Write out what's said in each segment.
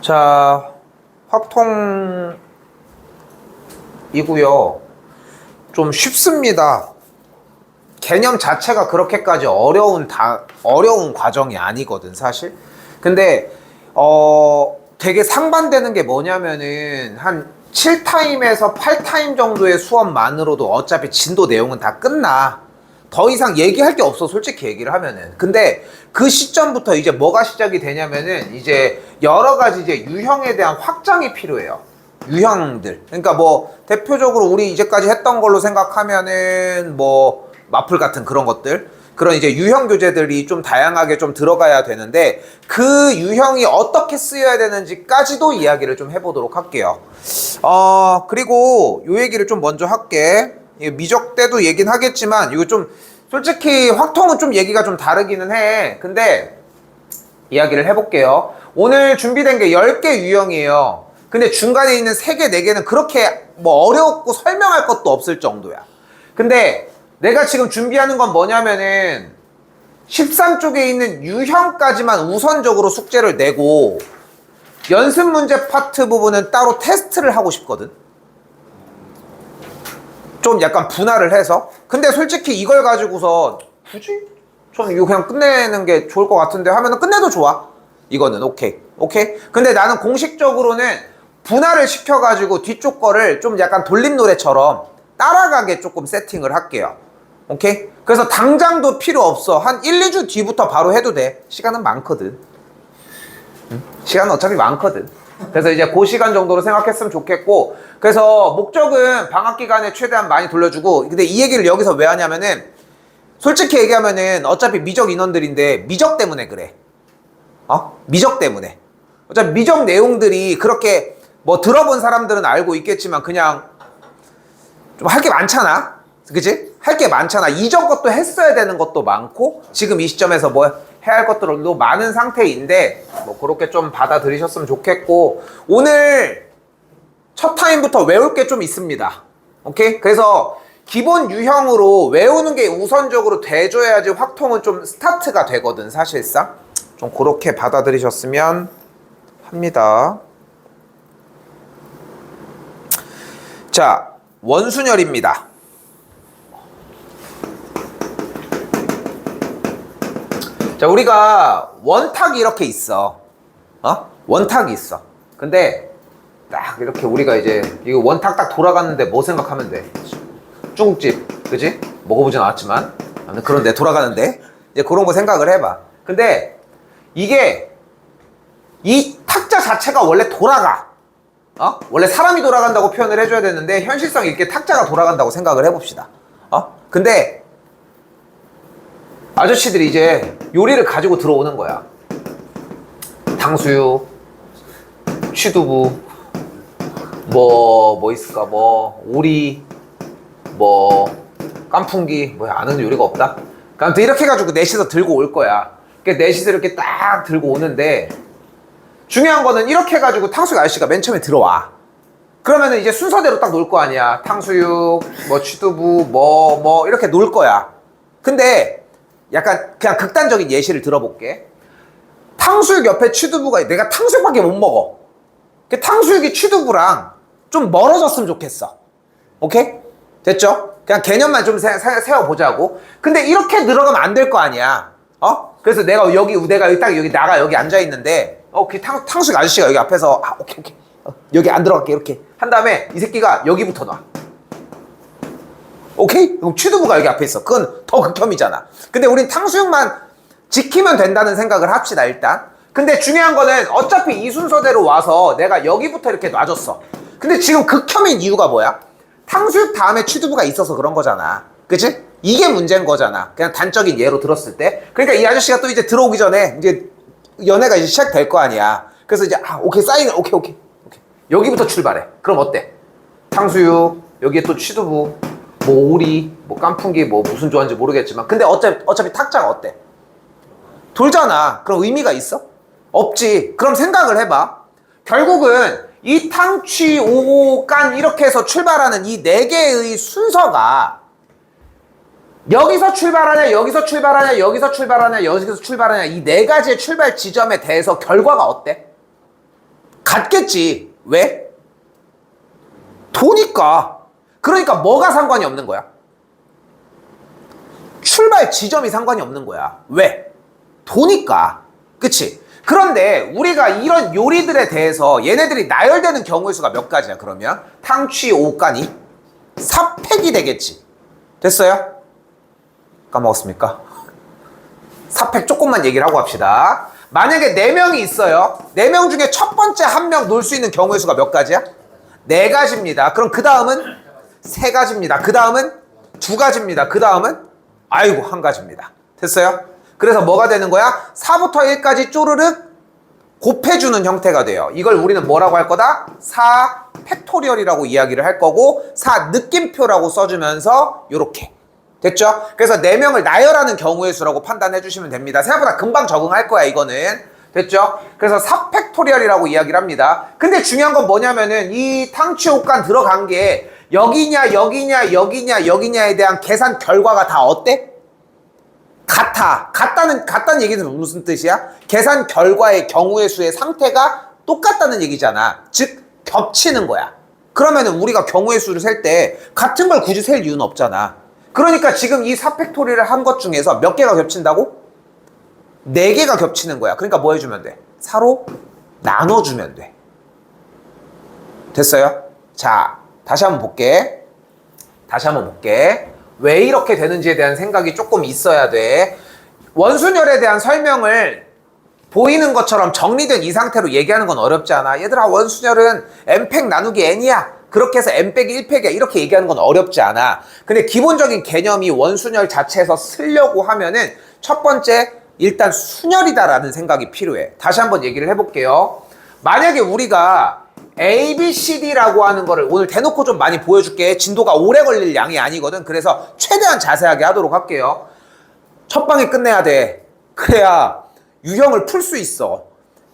자, 확통이고요. 좀 쉽습니다. 개념 자체가 그렇게까지 어려운 과정이 아니거든, 사실. 근데 되게 상반되는 게 뭐냐면은 한 7타임에서 8타임 정도의 수업만으로도 어차피 진도 내용은 다 끝나. 더 이상 얘기할 게 없어, 솔직히 얘기를 하면은. 근데 그 시점부터 이제 뭐가 시작이 되냐면은 이제 여러 가지 이제 유형에 대한 확장이 필요해요. 유형들. 그러니까 뭐 대표적으로 우리 이제까지 했던 걸로 생각하면은 뭐 마플 같은 그런 것들, 그런 이제 유형 교재들이 좀 다양하게 좀 들어가야 되는데 그 유형이 어떻게 쓰여야 되는지까지도 이야기를 좀 해보도록 할게요. 그리고 요 얘기를 좀 먼저 할게. 미적 때도 얘긴 하겠지만 이거 좀 솔직히 확통은 좀 얘기가 좀 다르기는 해. 근데 이야기를 해볼게요. 오늘 준비된 게 10개 유형이에요. 근데 중간에 있는 3개, 4개는 그렇게 뭐 어렵고 설명할 것도 없을 정도야. 근데 내가 지금 준비하는 건 뭐냐면은 13쪽에 있는 유형까지만 우선적으로 숙제를 내고 연습 문제 파트 부분은 따로 테스트를 하고 싶거든. 좀 약간 분할을 해서. 근데 솔직히 이걸 가지고서 굳이? 저는 이거 그냥 끝내는 게 좋을 것 같은데 하면은 끝내도 좋아. 이거는 오케이. 근데 나는 공식적으로는 분할을 시켜가지고 뒤쪽 거를 좀 약간 돌림노래처럼 따라가게 조금 세팅을 할게요. 오케이? 그래서 당장도 필요 없어. 한 1, 2주 뒤부터 바로 해도 돼. 시간은 많거든. 시간은 어차피 많거든. 그래서 이제 그 시간 정도로 생각했으면 좋겠고, 그래서 목적은 방학 기간에 최대한 많이 돌려주고. 근데 이 얘기를 여기서 왜 하냐면은 솔직히 얘기하면은 어차피 미적 인원들인데 미적 때문에 그래. 미적 때문에. 어차피 미적 내용들이 그렇게 뭐 들어본 사람들은 알고 있겠지만 그냥 좀 할 게 많잖아. 그치? 할 게 많잖아. 이전 것도 했어야 되는 것도 많고 지금 이 시점에서 뭐 해야 할 것들도 많은 상태인데 뭐 그렇게 좀 받아들이셨으면 좋겠고, 오늘 첫 타임부터 외울 게 좀 있습니다. 오케이? 그래서 기본 유형으로 외우는 게 우선적으로 돼줘야지 확통은 좀 스타트가 되거든, 사실상. 좀 그렇게 받아들이셨으면 합니다. 자, 원순열입니다. 자, 우리가 원탁이 이렇게 있어. 원탁이 있어. 근데 딱 이렇게 우리가 이제 이거 원탁 딱 돌아갔는데 뭐 생각하면 돼? 중국집, 그지? 먹어보진 않았지만 그런데 돌아가는데 이제 그런 거 생각을 해봐. 근데 이게 이 탁자 자체가 원래 돌아가. 원래 사람이 돌아간다고 표현을 해줘야 되는데 현실성 있게 탁자가 돌아간다고 생각을 해봅시다. 근데 아저씨들이 이제 요리를 가지고 들어오는 거야. 탕수육, 취두부, 뭐 있을까? 뭐 오리, 뭐 깐풍기, 뭐 아는 요리가 없다. 아무튼 이렇게 해가지고 넷이서 들고 올 거야. 그러니까 넷이서 이렇게 딱 들고 오는데 중요한 거는 이렇게 해가지고 탕수육 아저씨가 맨 처음에 들어와. 그러면은 이제 순서대로 딱 놓을 거 아니야. 탕수육, 뭐 취두부, 뭐 이렇게 놓을 거야. 근데 약간 그냥 극단적인 예시를 들어볼게. 탕수육 옆에 취두부가, 내가 탕수육밖에 못 먹어. 그 탕수육이 취두부랑 좀 멀어졌으면 좋겠어. 오케이? 됐죠? 그냥 개념만 좀 세워보자고. 근데 이렇게 늘어가면 안 될 거 아니야. 그래서 내가 딱 여기 나가 여기 앉아있는데, 그 탕수육 아저씨가 여기 앞에서, 오케이. 여기 안 들어갈게. 이렇게 한 다음에 이 새끼가 여기부터 놔. 오케이? 그럼 취두부가 여기 앞에 있어. 그건 더 극혐이잖아. 근데 우린 탕수육만 지키면 된다는 생각을 합시다, 일단. 근데 중요한 거는 어차피 이 순서대로 와서 내가 여기부터 이렇게 놔줬어. 근데 지금 극혐인 이유가 뭐야? 탕수육 다음에 취두부가 있어서 그런 거잖아. 그치? 이게 문제인 거잖아. 그냥 단적인 예로 들었을 때. 그러니까 이 아저씨가 또 이제 들어오기 전에 이제 연애가 이제 시작될 거 아니야. 그래서 이제 오케이, 사인을 오케이. 여기부터 출발해. 그럼 어때? 탕수육, 여기에 또 취두부, 뭐 오리, 뭐 깐풍기, 뭐 무슨 좋아하는지 모르겠지만 근데 어차피 탁자가 어때? 돌잖아. 그럼 의미가 있어? 없지. 그럼 생각을 해봐. 결국은 이 탕취, 오, 깐 이렇게 해서 출발하는 이 4개의 순서가 여기서 출발하냐, 여기서 출발하냐, 여기서 출발하냐, 여기서 출발하냐, 이 4가지의 출발 지점에 대해서 결과가 어때? 같겠지. 왜? 도니까. 그러니까 뭐가 상관이 없는 거야? 출발 지점이 상관이 없는 거야. 왜? 도니까. 그치? 그런데 우리가 이런 요리들에 대해서 얘네들이 나열되는 경우의 수가 몇 가지야, 그러면? 탕취, 오까니? 4팩이 되겠지. 됐어요? 까먹었습니까? 4팩 조금만 얘기를 하고 합시다. 만약에 4명이 있어요. 4명 중에 첫 번째 1명 놀 수 있는 경우의 수가 몇 가지야? 4가지입니다. 그럼 그 다음은 3가지입니다. 그 다음은 2가지입니다. 그 다음은 아이고 1가지입니다. 됐어요? 그래서 뭐가 되는 거야? 4부터 1까지 쪼르륵 곱해주는 형태가 돼요. 이걸 우리는 뭐라고 할 거다? 4 팩토리얼이라고 이야기를 할 거고 4 느낌표라고 써주면서 요렇게. 됐죠? 그래서 4명을 나열하는 경우의 수라고 판단해 주시면 됩니다. 생각보다 금방 적응할 거야, 이거는. 됐죠? 그래서 4팩토리얼이라고 이야기를 합니다. 근데 중요한 건 뭐냐면은 이 탕취옥간 들어간 게 여기냐, 여기냐, 여기냐, 여기냐에 대한 계산 결과가 다 어때? 같아. 같다는 얘기는 무슨 뜻이야? 계산 결과의 경우의 수의 상태가 똑같다는 얘기잖아. 즉, 겹치는 거야. 그러면은 우리가 경우의 수를 셀 때 같은 걸 굳이 셀 이유는 없잖아. 그러니까 지금 이 4팩토리를 한 것 중에서 몇 개가 겹친다고? 4개가 겹치는 거야. 그러니까 뭐 해주면 돼? 4로 나눠주면 돼. 됐어요? 자, 다시 한번 볼게. 왜 이렇게 되는지에 대한 생각이 조금 있어야 돼. 원순열에 대한 설명을 보이는 것처럼 정리된 이 상태로 얘기하는 건 어렵지 않아. 얘들아, 원순열은 n팩 나누기 n이야. 그렇게 해서 n 빼기 1팩이야. 이렇게 얘기하는 건 어렵지 않아. 근데 기본적인 개념이 원순열 자체에서 쓰려고 하면은 첫 번째, 일단 순열이다라는 생각이 필요해. 다시 한번 얘기를 해볼게요. 만약에 우리가 A, B, C, D라고 하는 거를 오늘 대놓고 좀 많이 보여줄게. 진도가 오래 걸릴 양이 아니거든. 그래서 최대한 자세하게 하도록 할게요. 첫 방에 끝내야 돼. 그래야 유형을 풀 수 있어.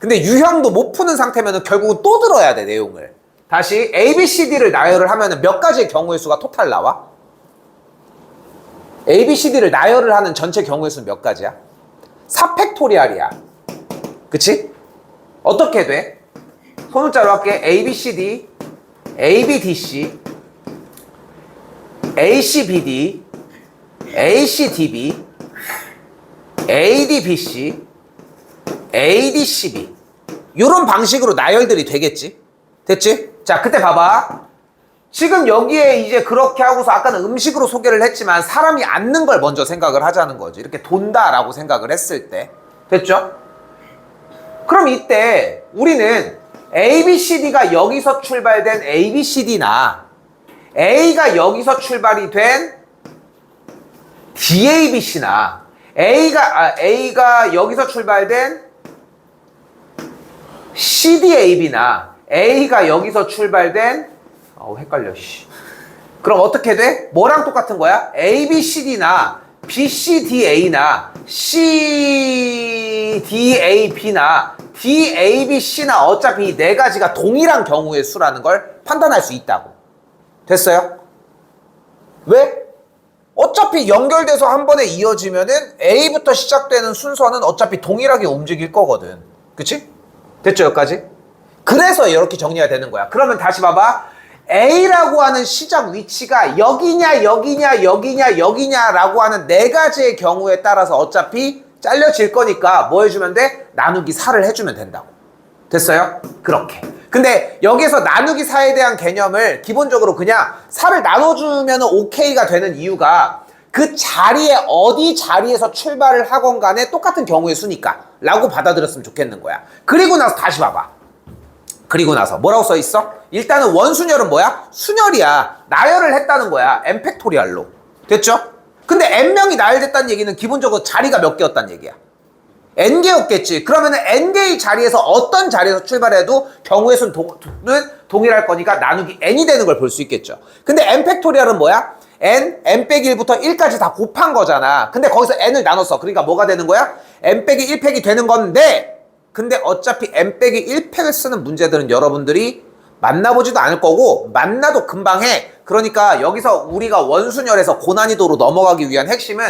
근데 유형도 못 푸는 상태면 결국은 또 들어야 돼, 내용을. 다시 A, B, C, D를 나열을 하면 몇 가지의 경우의 수가 토탈 나와? A, B, C, D를 나열을 하는 전체 경우의 수는 몇 가지야? 4팩토리얼이야. 그치? 어떻게 돼? 소문자로 할게. A, B, C, D, A, B, D, C, A, C, B, D, A, C, D, B, A, D, B, C, A, D, C, B. 이런 방식으로 나열들이 되겠지? 됐지? 자, 그때 봐봐. 지금 여기에 이제 그렇게 하고서 아까는 음식으로 소개를 했지만 사람이 앉는 걸 먼저 생각을 하자는 거지. 이렇게 돈다라고 생각을 했을 때. 됐죠? 그럼 이때 우리는 A, B, C, D가 여기서 출발된 A, B, C, D나 A가 여기서 출발이 된 D, A, B, C나 A가 여기서 출발된 C, D, A, B나 A가 여기서 출발된 헷갈려. 그럼 어떻게 돼? 뭐랑 똑같은 거야? A, B, C, D나 B, C, D, A나 C, D, A, B나 D, A, B, C나 어차피 이 4가지가 동일한 경우의 수라는 걸 판단할 수 있다고. 됐어요? 왜? 어차피 연결돼서 한 번에 이어지면은 A부터 시작되는 순서는 어차피 동일하게 움직일 거거든. 그치? 됐죠, 여기까지? 그래서 이렇게 정리가 되는 거야. 그러면 다시 봐봐. A라고 하는 시작 위치가 여기냐, 여기냐, 여기냐, 여기냐라고 하는 4가지의 경우에 따라서 어차피 잘려질 거니까 뭐 해주면 돼? 나누기 4를 해주면 된다고. 됐어요? 그렇게. 근데 여기서 나누기 4에 대한 개념을 기본적으로 그냥 4를 나눠주면 오케이가 되는 이유가 그 자리에 어디 자리에서 출발을 하건 간에 똑같은 경우의 수니까 라고 받아들였으면 좋겠는 거야. 그리고 나서 다시 봐봐. 그리고 나서 뭐라고 써 있어? 일단은 원순열은 뭐야? 순열이야. 나열을 했다는 거야. n 팩토리얼로. 됐죠? 근데 n명이 나열됐다는 얘기는 기본적으로 자리가 몇 개였다는 얘기야. n개였겠지. 그러면은 n개의 자리에서 어떤 자리에서 출발해도 경우의 수는 동일할 거니까 나누기 n이 되는 걸 볼 수 있겠죠. 근데 n 팩토리얼은 뭐야? n 빼기 1부터 1까지 다 곱한 거잖아. 근데 거기서 n을 나눴어. 그러니까 뭐가 되는 거야? n 빼기 1팩이 되는 건데 근데 어차피 n 빼기 1팩을 쓰는 문제들은 여러분들이 만나보지도 않을 거고 만나도 금방 해. 그러니까 여기서 우리가 원순열에서 고난이도로 넘어가기 위한 핵심은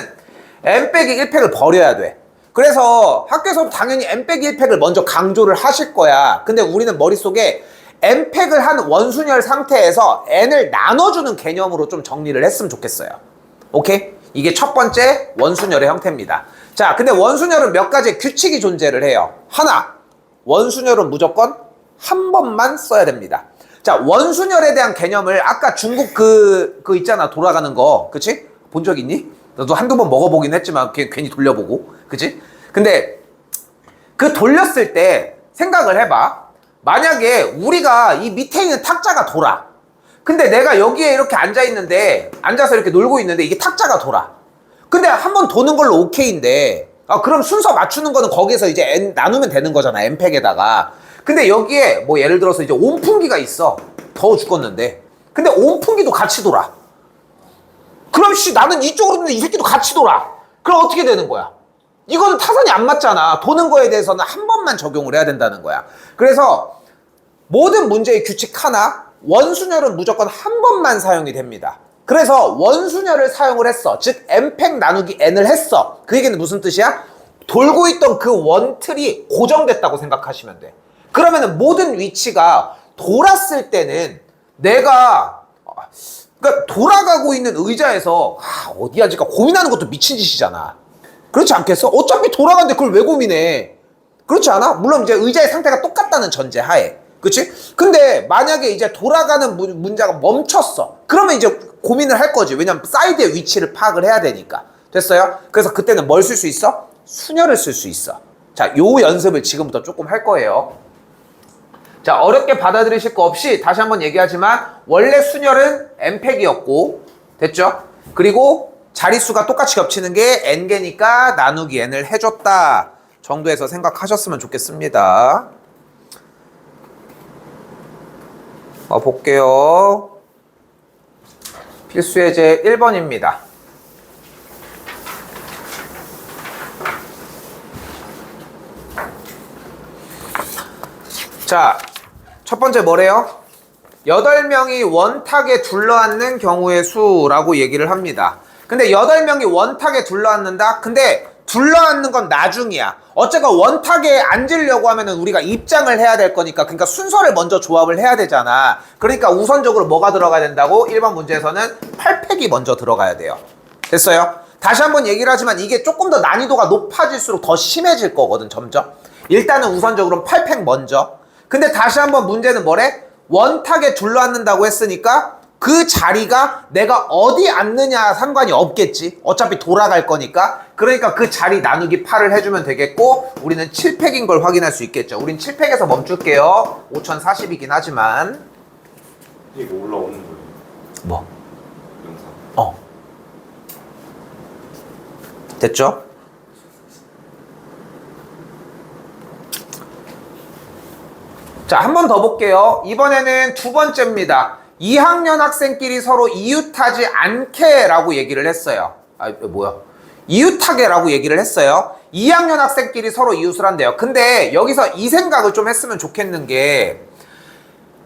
n 빼기 1팩을 버려야 돼. 그래서 학교에서 당연히 n-1팩을 먼저 강조를 하실 거야. 근데 우리는 머릿속에 n팩을 한 원순열 상태에서 n을 나눠주는 개념으로 좀 정리를 했으면 좋겠어요. 오케이? 이게 첫 번째 원순열의 형태입니다. 자, 근데 원순열은 몇 가지 규칙이 존재를 해요. 하나, 원순열은 무조건 한 번만 써야 됩니다. 자, 원순열에 대한 개념을 아까 중국 그 있잖아, 돌아가는 거. 그치? 본 적 있니? 너도 한두 번 먹어보긴 했지만 괜히 돌려보고. 그치? 근데 그 돌렸을 때 생각을 해봐. 만약에 우리가 이 밑에 있는 탁자가 돌아. 근데 내가 여기에 이렇게 앉아있는데, 앉아서 이렇게 놀고 있는데 이게 탁자가 돌아. 근데 한 번 도는 걸로 오케이인데, 그럼 순서 맞추는 거는 거기서 이제 n 나누면 되는 거잖아, n팩에다가. 근데 여기에 뭐 예를 들어서 이제 온풍기가 있어. 더워 죽겠는데. 근데 온풍기도 같이 돌아. 그럼 나는 이쪽으로 도는데 이 새끼도 같이 돌아. 그럼 어떻게 되는 거야? 이거는 타선이 안 맞잖아. 도는 거에 대해서는 한 번만 적용을 해야 된다는 거야. 그래서 모든 문제의 규칙 하나, 원순열은 무조건 한 번만 사용이 됩니다. 그래서 원순열을 사용을 했어. 즉 n팩 나누기 n을 했어. 그 얘기는 무슨 뜻이야? 돌고 있던 그 원틀이 고정됐다고 생각하시면 돼. 그러면은 모든 위치가 돌았을 때는 내가 그러니까 돌아가고 있는 의자에서 어디 앉을까 고민하는 것도 미친 짓이잖아. 그렇지 않겠어? 어차피 돌아가는데 그걸 왜 고민해? 그렇지 않아? 물론 이제 의자의 상태가 똑같다는 전제 하에. 그치? 근데 만약에 이제 돌아가는 문자가 멈췄어. 그러면 이제 고민을 할 거지. 왜냐면 사이드의 위치를 파악을 해야 되니까. 됐어요? 그래서 그때는 뭘 쓸 수 있어? 순열을 쓸 수 있어. 자, 요 연습을 지금부터 조금 할 거예요. 자, 어렵게 받아들이실 거 없이 다시 한번 얘기하지만 원래 순열은 n팩이었고, 됐죠? 그리고 자릿수가 똑같이 겹치는 게 n개니까 나누기 n을 해줬다 정도에서 생각하셨으면 좋겠습니다. 볼게요. 필수 예제 1번입니다. 자, 첫 번째 뭐래요? 8명이 원탁에 둘러앉는 경우의 수라고 얘기를 합니다. 근데 8명이 원탁에 둘러앉는다? 근데 둘러앉는 건 나중이야. 어쨌건 원탁에 앉으려고 하면은 우리가 입장을 해야 될 거니까, 그러니까 순서를 먼저 조합을 해야 되잖아. 그러니까 우선적으로 뭐가 들어가야 된다고? 1번 문제에서는 8팩이 먼저 들어가야 돼요. 됐어요? 다시 한번 얘기를 하지만 이게 조금 더 난이도가 높아질수록 더 심해질 거거든, 점점. 일단은 우선적으로 8팩 먼저. 근데 다시 한번 문제는 뭐래? 원탁에 둘러앉는다고 했으니까 그 자리가 내가 어디 앉느냐 상관이 없겠지. 어차피 돌아갈 거니까. 그러니까 그 자리 나누기 8을 해주면 되겠고, 우리는 7팩인 걸 확인할 수 있겠죠. 우린 7팩에서 멈출게요. 5040이긴 하지만. 이거 올라오는 거예요. 뭐? 영상. 됐죠? 자, 한 번 더 볼게요. 이번에는 두 번째입니다. 2학년 학생끼리 서로 이웃하지 않게라고 얘기를 했어요. 이웃하게라고 얘기를 했어요. 2학년 학생끼리 서로 이웃을 한대요. 근데 여기서 이 생각을 좀 했으면 좋겠는 게,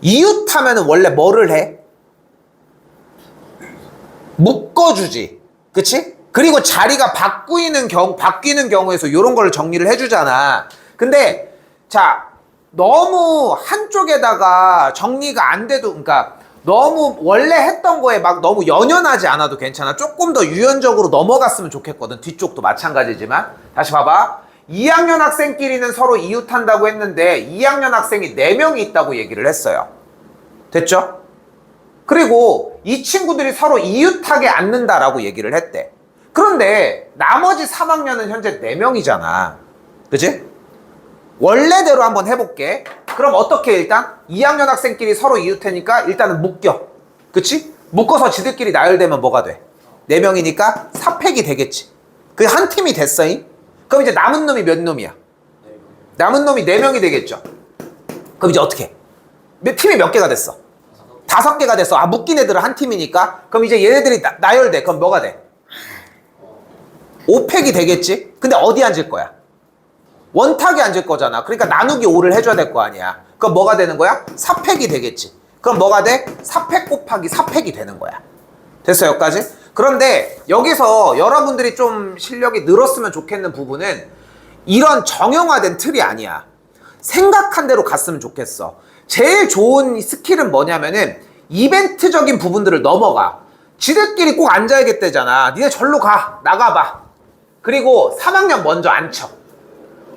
이웃하면은 원래 뭐를 해? 묶어주지. 그치? 그리고 자리가 바뀌는 경우에서 이런 걸 정리를 해주잖아. 근데 자, 너무 한쪽에다가 정리가 안 돼도, 그러니까 너무 원래 했던 거에 막 너무 연연하지 않아도 괜찮아. 조금 더 유연적으로 넘어갔으면 좋겠거든. 뒤쪽도 마찬가지지만. 다시 봐봐. 2학년 학생끼리는 서로 이웃한다고 했는데 2학년 학생이 4명이 있다고 얘기를 했어요. 됐죠? 그리고 이 친구들이 서로 이웃하게 앉는다라고 얘기를 했대. 그런데 나머지 3학년은 현재 4명이잖아. 그치? 원래대로 한번 해볼게. 그럼 어떻게 일단 2학년 학생끼리 서로 이웃하니까 일단은 묶여. 그치? 묶어서 지들끼리 나열되면 뭐가 돼? 4명이니까 4팩이 되겠지. 그 한 팀이 됐어잉? 그럼 이제 남은 놈이 몇 놈이야? 남은 놈이 4명이 되겠죠. 그럼 이제 어떻게 해? 팀이 몇 개가 됐어? 5개가 됐어. 묶인 애들은 한 팀이니까. 그럼 이제 얘네들이 나열돼. 그럼 뭐가 돼? 5팩이 되겠지? 근데 어디 앉을 거야? 원탁에 앉을 거잖아. 그러니까 나누기 5를 해줘야 될 거 아니야. 그럼 뭐가 되는 거야? 4팩이 되겠지. 그럼 뭐가 돼? 4팩 곱하기 4팩이 되는 거야. 됐어요, 여기까지? 그런데 여기서 여러분들이 좀 실력이 늘었으면 좋겠는 부분은 이런 정형화된 틀이 아니야. 생각한 대로 갔으면 좋겠어. 제일 좋은 스킬은 뭐냐면은 이벤트적인 부분들을 넘어가. 지들끼리 꼭 앉아야겠다잖아. 니네 절로 가. 나가봐. 그리고 3학년 먼저 앉혀.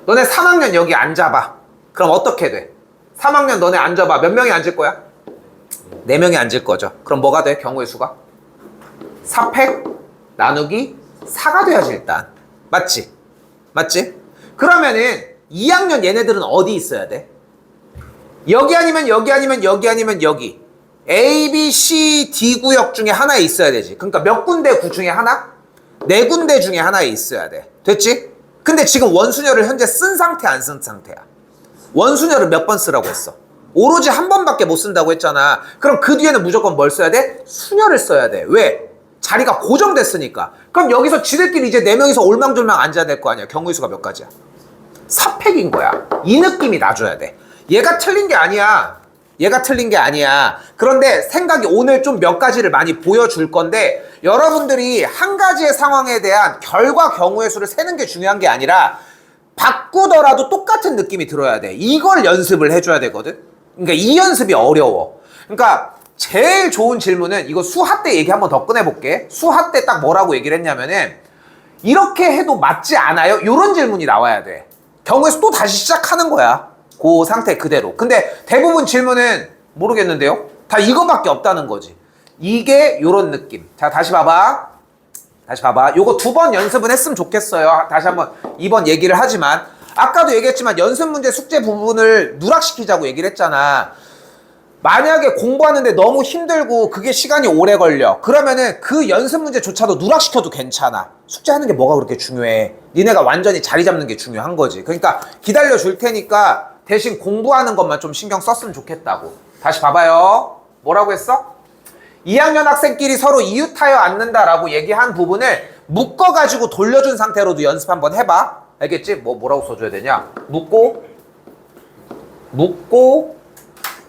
너네 3학년 여기 앉아봐. 그럼 어떻게 돼? 3학년 너네 앉아봐. 몇 명이 앉을 거야? 4명이 앉을 거죠. 그럼 뭐가 돼? 경우의 수가? 4팩 나누기 4가 돼야지 일단. 맞지? 맞지? 그러면은 2학년 얘네들은 어디 있어야 돼? 여기 아니면 여기 아니면 여기 아니면 여기. A, B, C, D 구역 중에 하나에 있어야 되지. 그러니까 몇 군데 구 중에 하나? 4군데 중에 하나에 있어야 돼. 됐지? 근데 지금 원순열을 현재 쓴 상태 안 쓴 상태야? 원순열을 몇 번 쓰라고 했어? 오로지 한 번밖에 못 쓴다고 했잖아. 그럼 그 뒤에는 무조건 뭘 써야 돼? 순열을 써야 돼. 왜? 자리가 고정됐으니까. 그럼 여기서 지들끼리 이제 4명이서 올망졸망 앉아야 될 거 아니야. 경우의 수가 몇 가지야? 4팩인 거야. 이 느낌이 나줘야 돼. 얘가 틀린 게 아니야. 얘가 틀린 게 아니야. 그런데 생각이 오늘 좀 몇 가지를 많이 보여줄 건데 여러분들이 한 가지의 상황에 대한 결과 경우의 수를 세는 게 중요한 게 아니라 바꾸더라도 똑같은 느낌이 들어야 돼. 이걸 연습을 해줘야 되거든. 그러니까 이 연습이 어려워. 그러니까 제일 좋은 질문은 이거 수학 때 얘기 한번 더 꺼내볼게. 수학 때 딱 뭐라고 얘기를 했냐면은 이렇게 해도 맞지 않아요? 이런 질문이 나와야 돼. 경우에서 또 다시 시작하는 거야. 그 상태 그대로. 근데 대부분 질문은 모르겠는데요? 다 이거밖에 없다는 거지. 이게 요런 느낌. 자, 다시 봐봐. 다시 봐봐. 요거 2번 연습은 했으면 좋겠어요. 다시 한번 2번 얘기를 하지만 아까도 얘기했지만 연습 문제 숙제 부분을 누락시키자고 얘기를 했잖아. 만약에 공부하는데 너무 힘들고 그게 시간이 오래 걸려. 그러면은 그 연습 문제조차도 누락시켜도 괜찮아. 숙제하는 게 뭐가 그렇게 중요해. 니네가 완전히 자리 잡는 게 중요한 거지. 그러니까 기다려 줄 테니까 대신 공부하는 것만 좀 신경 썼으면 좋겠다고. 다시 봐봐요. 뭐라고 했어? 2학년 학생끼리 서로 이웃하여 앉는다라고 얘기한 부분을 묶어가지고 돌려준 상태로도 연습 한번 해봐. 알겠지? 뭐라고 써줘야 되냐? 묶고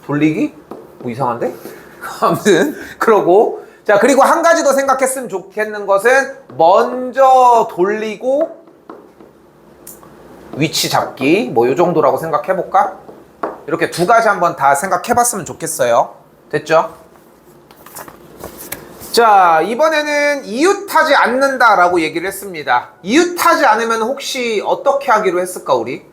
돌리기? 뭐 이상한데? 아무튼 그러고 자 그리고 한 가지 더 생각했으면 좋겠는 것은 먼저 돌리고 위치 잡기 뭐 요 정도라고 생각해볼까? 이렇게 2가지 한번 다 생각해봤으면 좋겠어요. 됐죠? 자 이번에는 이웃하지 않는다라고 얘기를 했습니다. 이웃하지 않으면 혹시 어떻게 하기로 했을까 우리?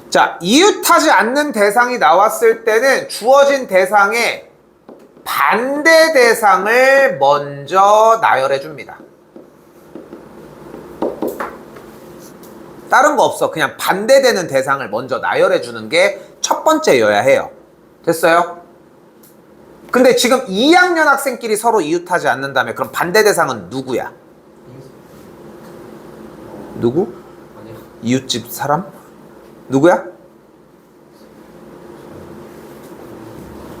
자 이웃하지 않는 대상이 나왔을 때는 주어진 대상에 반대 대상을 먼저 나열해 줍니다. 다른 거 없어. 그냥 반대되는 대상을 먼저 나열해 주는 게 첫 번째여야 해요. 됐어요? 근데 지금 2학년 학생끼리 서로 이웃하지 않는다며 그럼 반대 대상은 누구야? 누구? 이웃집 사람? 누구야?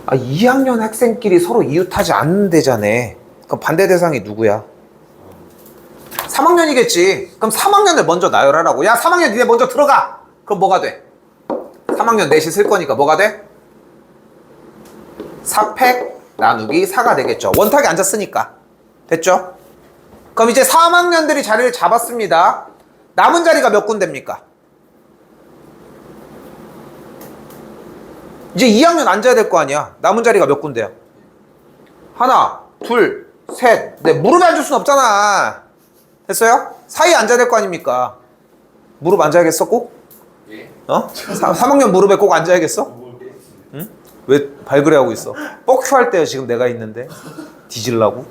2학년 학생끼리 서로 이웃하지 않는다잖아. 그럼 반대 대상이 누구야? 3학년이겠지. 그럼 3학년을 먼저 나열하라고. 야 3학년 니네 먼저 들어가. 그럼 뭐가 돼? 3학년 넷이 쓸 거니까 뭐가 돼? 4팩 나누기 4가 되겠죠. 원탁에 앉았으니까. 됐죠? 그럼 이제 3학년들이 자리를 잡았습니다. 남은 자리가 몇 군데입니까? 이제 2학년 앉아야 될 거 아니야. 남은 자리가 몇 군데야? 하나, 둘, 셋, 넷. 무릎에 앉을 순 없잖아. 됐어요? 사이에 앉아야 될 거 아닙니까? 무릎 앉아야겠어 꼭? 예? 3학년 무릎에 꼭 앉아야겠어? 응? 왜 발그레하고 있어? 뻑큐 할 때야 지금 내가 있는데 뒤질라고?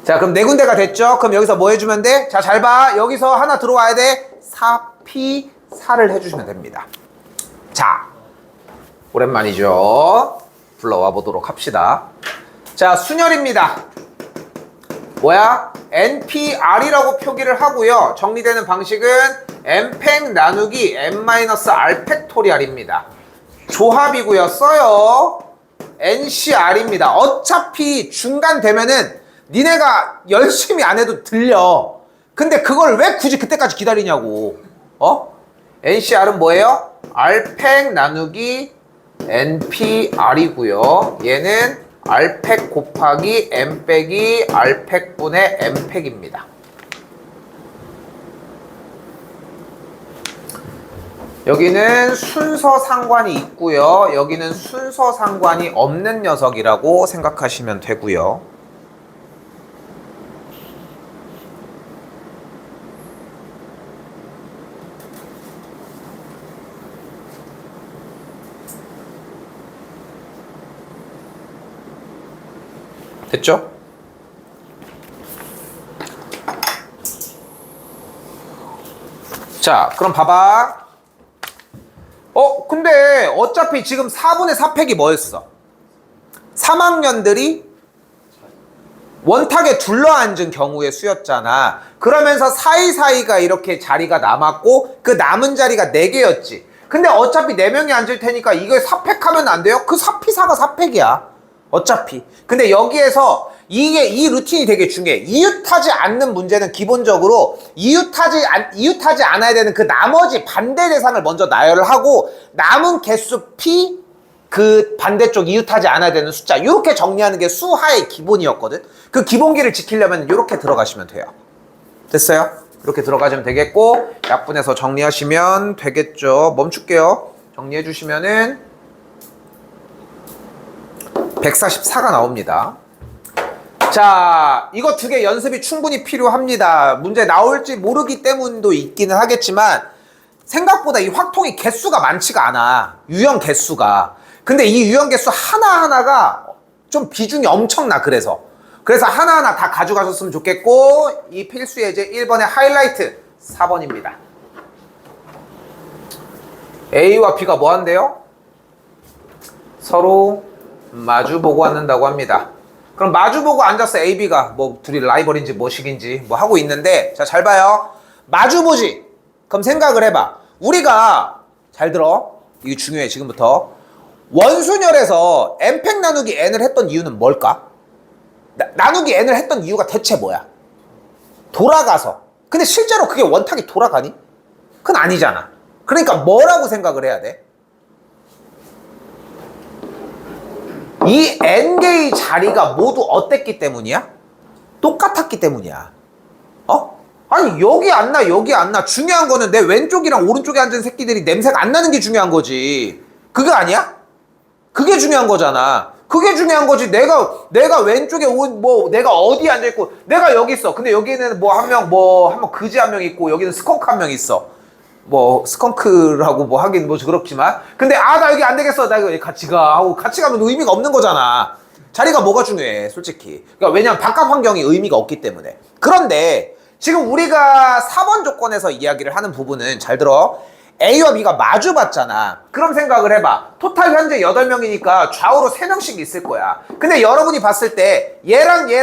자 그럼 4군데가 됐죠? 그럼 여기서 뭐 해주면 돼? 자 잘 봐. 여기서 하나 들어와야 돼. 4P 4를 해주시면 됩니다. 자 오랜만이죠. 불러와 보도록 합시다. 자 순열입니다. 뭐야? NPR이라고 표기를 하고요. 정리되는 방식은 N팩 나누기 N-R 팩토리알입니다. 조합이고요. 써요. NCR입니다. 어차피 중간 되면은 니네가 열심히 안 해도 들려. 근데 그걸 왜 굳이 그때까지 기다리냐고. NCR은 뭐예요? R팩 나누기 NPR이고요. 얘는 R팩 곱하기 M 빼기 R팩분의 M팩입니다. 여기는 순서 상관이 있고요. 여기는 순서 상관이 없는 녀석이라고 생각하시면 되고요. 됐죠? 자, 그럼 봐봐. 근데 어차피 지금 4분의 4팩이 뭐였어? 3학년들이 원탁에 둘러앉은 경우의 수였잖아. 그러면서 사이사이가 이렇게 자리가 남았고 그 남은 자리가 4개였지. 근데 어차피 4명이 앉을 테니까 이거 4팩 하면 안 돼요? 그 4P4가 4팩이야. 어차피. 근데 여기에서 이 루틴이 되게 중요해. 이웃하지 않는 문제는 기본적으로 이웃하지 않아야 되는 그 나머지 반대 대상을 먼저 나열을 하고 남은 개수 P 그 반대쪽 이웃하지 않아야 되는 숫자 이렇게 정리하는 게 수하의 기본이었거든. 그 기본기를 지키려면 이렇게 들어가시면 돼요. 됐어요? 이렇게 들어가시면 되겠고 약분해서 정리하시면 되겠죠. 멈출게요. 정리해 주시면은 144가 나옵니다. 자, 이거 2개 연습이 충분히 필요합니다. 문제 나올지 모르기 때문도 있기는 하겠지만 생각보다 이 확통이 개수가 많지가 않아. 유형 개수가. 근데 이 유형 개수 하나하나가 좀 비중이 엄청나. 그래서 하나하나 다 가져가셨으면 좋겠고 이 필수 예제 1번의 하이라이트 4번입니다. A와 B가 뭐 한대요? 서로 마주보고 앉는다고 합니다. 그럼 마주보고 앉았어. A, B가 뭐 둘이 라이벌인지 뭐식인지 뭐 하고 있는데 자, 잘 봐요. 마주보지. 그럼 생각을 해봐. 우리가 잘 들어. 이게 중요해. 지금부터 원순열에서 n팩 나누기 n을 했던 이유는 뭘까? 나누기 n을 했던 이유가 대체 뭐야? 돌아가서. 근데 실제로 그게 원탁이 돌아가니? 그건 아니잖아. 그러니까 뭐라고 생각을 해야 돼? 이 n개의 자리가 모두 어땠기 때문이야? 똑같았기 때문이야. 아니 여기 안 나 여기 안 나. 중요한 거는 내 왼쪽이랑 오른쪽에 앉은 새끼들이 냄새가 안 나는 게 중요한 거지. 그거 아니야? 그게 중요한 거잖아. 그게 중요한 거지. 내가 왼쪽에 내가 어디에 앉아 있고 내가 여기 있어. 근데 여기는 한 명 그지 한 명 있고 여기는 스컹크 한 명 있어. 스컹크라고 하긴 그렇지만 근데 나 여기 안 되겠어. 나 이거 같이 가 하고 같이 가면 의미가 없는 거잖아. 자리가 뭐가 중요해 솔직히. 그러니까 왜냐면 바깥 환경이 의미가 없기 때문에. 그런데 지금 우리가 4번 조건에서 이야기를 하는 부분은 잘 들어. A와 B가 마주 봤잖아. 그럼 생각을 해봐. 토탈 현재 8명이니까 좌우로 3명씩 있을 거야. 근데 여러분이 봤을 때 얘랑 이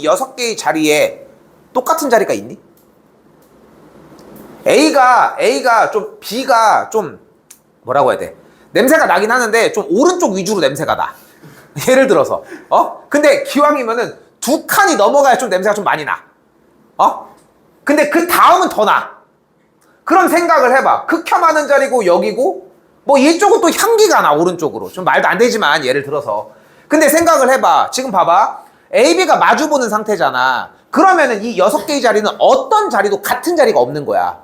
6개의 자리에 똑같은 자리가 있니? A가 좀 B가 좀 뭐라고 해야 돼? 냄새가 나긴 하는데 좀 오른쪽 위주로 냄새가 나. 예를 들어서 근데 기왕이면은 2칸이 넘어가야 좀 냄새가 좀 많이 나. 근데 그 다음은 더 나. 그런 생각을 해봐. 극혐하는 자리고 여기고 이쪽은 또 향기가 나. 오른쪽으로 좀 말도 안 되지만 예를 들어서. 근데 생각을 해봐. 지금 봐봐. A, B가 마주보는 상태잖아. 그러면은 이 6개의 자리는 어떤 자리도 같은 자리가 없는 거야.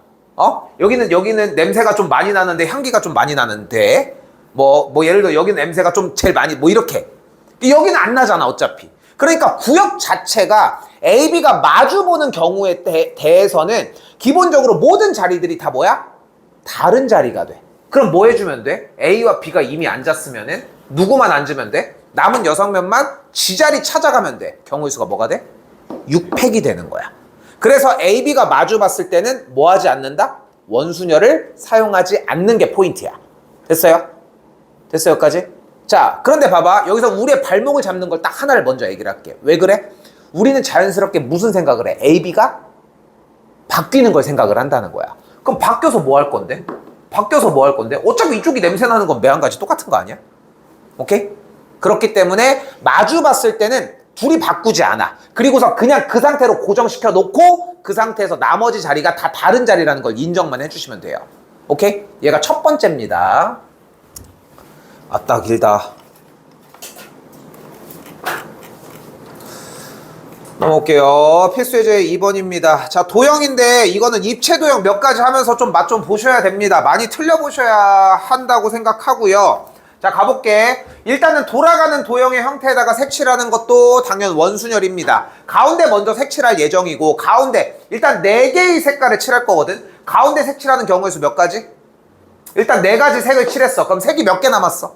여기는 냄새가 좀 많이 나는데 향기가 좀 많이 나는데 예를 들어 여기는 냄새가 좀 제일 많이 이렇게. 여기는 안 나잖아 어차피. 그러니까 구역 자체가 A, B가 마주보는 경우에 대해서는 기본적으로 모든 자리들이 다 뭐야? 다른 자리가 돼. 그럼 뭐 해주면 돼? A와 B가 이미 앉았으면은 누구만 앉으면 돼? 남은 6명만 지자리 찾아가면 돼. 경우의 수가 뭐가 돼? 6팩이 되는 거야. 그래서 A, B가 마주 봤을 때는 뭐 하지 않는다? 원순열을 사용하지 않는 게 포인트야. 됐어요? 됐어요 여기까지? 자, 그런데 봐봐. 여기서 우리의 발목을 잡는 걸 딱 하나를 먼저 얘기를 할게. 왜 그래? 우리는 자연스럽게 무슨 생각을 해? A, B가 바뀌는 걸 생각을 한다는 거야. 그럼 바뀌어서 뭐 할 건데? 어차피 이쪽이 냄새 나는 건 매한가지 똑같은 거 아니야? 오케이? 그렇기 때문에 마주 봤을 때는 둘이 바꾸지 않아. 그리고서 그냥 그 상태로 고정시켜 놓고 그 상태에서 나머지 자리가 다 다른 자리라는 걸 인정만 해주시면 돼요. 오케이? 얘가 첫 번째입니다. 아따 길다. 넘어올게요. 필수 예제 2번입니다. 자, 도형인데 이거는 입체 도형 몇 가지 하면서 좀 맛 좀 보셔야 됩니다. 많이 틀려보셔야 한다고 생각하고요. 자, 가볼게. 일단은 돌아가는 도형의 형태에다가 색칠하는 것도 당연 원순열입니다. 가운데 먼저 색칠할 예정이고, 가운데 일단 4개의 색깔을 칠할 거거든. 가운데 색칠하는 경우의 수 몇 가지? 일단 4가지 색을 칠했어. 그럼 색이 몇 개 남았어?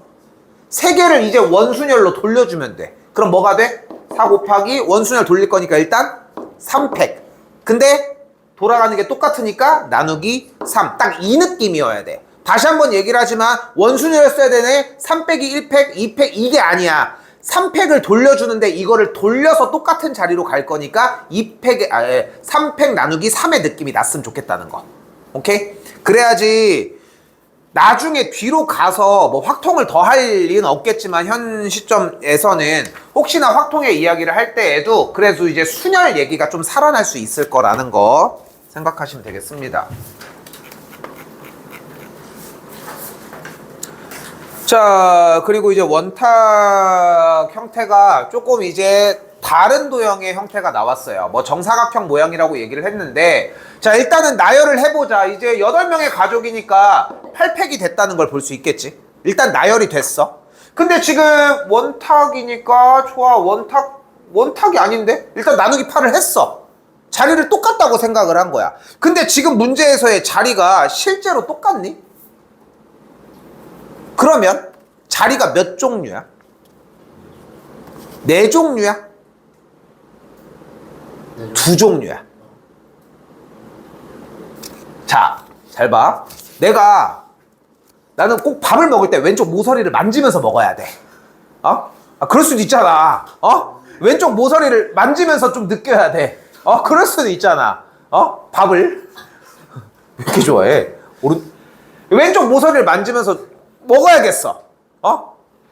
3개를 이제 원순열로 돌려주면 돼. 그럼 뭐가 돼? 4 곱하기 원순열 돌릴 거니까 일단 3팩. 근데 돌아가는 게 똑같으니까 나누기 3. 딱 이 느낌이어야 돼. 다시 한번 얘기를 하지만 원순열을 써야 되네. 3 빼기 1팩, 2팩 이게 아니야. 3팩을 돌려주는데 이거를 돌려서 똑같은 자리로 갈 거니까 3팩 나누기 3의 느낌이 났으면 좋겠다는 거. 오케이? 그래야지 나중에 뒤로 가서 뭐 확통을 더 할 리는 없겠지만 현 시점에서는 혹시나 확통의 이야기를 할 때에도 그래도 이제 순열 얘기가 좀 살아날 수 있을 거라는 거 생각하시면 되겠습니다. 자, 그리고 이제 원탁 형태가 조금 이제 다른 도형의 형태가 나왔어요. 뭐 정사각형 모양이라고 얘기를 했는데, 자, 일단은 나열을 해보자. 이제 8명의 가족이니까 8팩이 됐다는 걸 볼 수 있겠지. 일단 나열이 됐어. 근데 지금 원탁이니까 좋아. 원탁이 아닌데? 일단 나누기 8을 했어. 자리를 똑같다고 생각을 한 거야. 근데 지금 문제에서의 자리가 실제로 똑같니? 그러면 자리가 몇 종류야? 4종류야? 2종류야. 자, 잘 봐. 나는 꼭 밥을 먹을 때 왼쪽 모서리를 만지면서 먹어야 돼. 그럴 수도 있잖아. 왼쪽 모서리를 만지면서 좀 느껴야 돼. 그럴 수도 있잖아. 밥을. 왜 이렇게 좋아해? 왼쪽 모서리를 만지면서 먹어야겠어.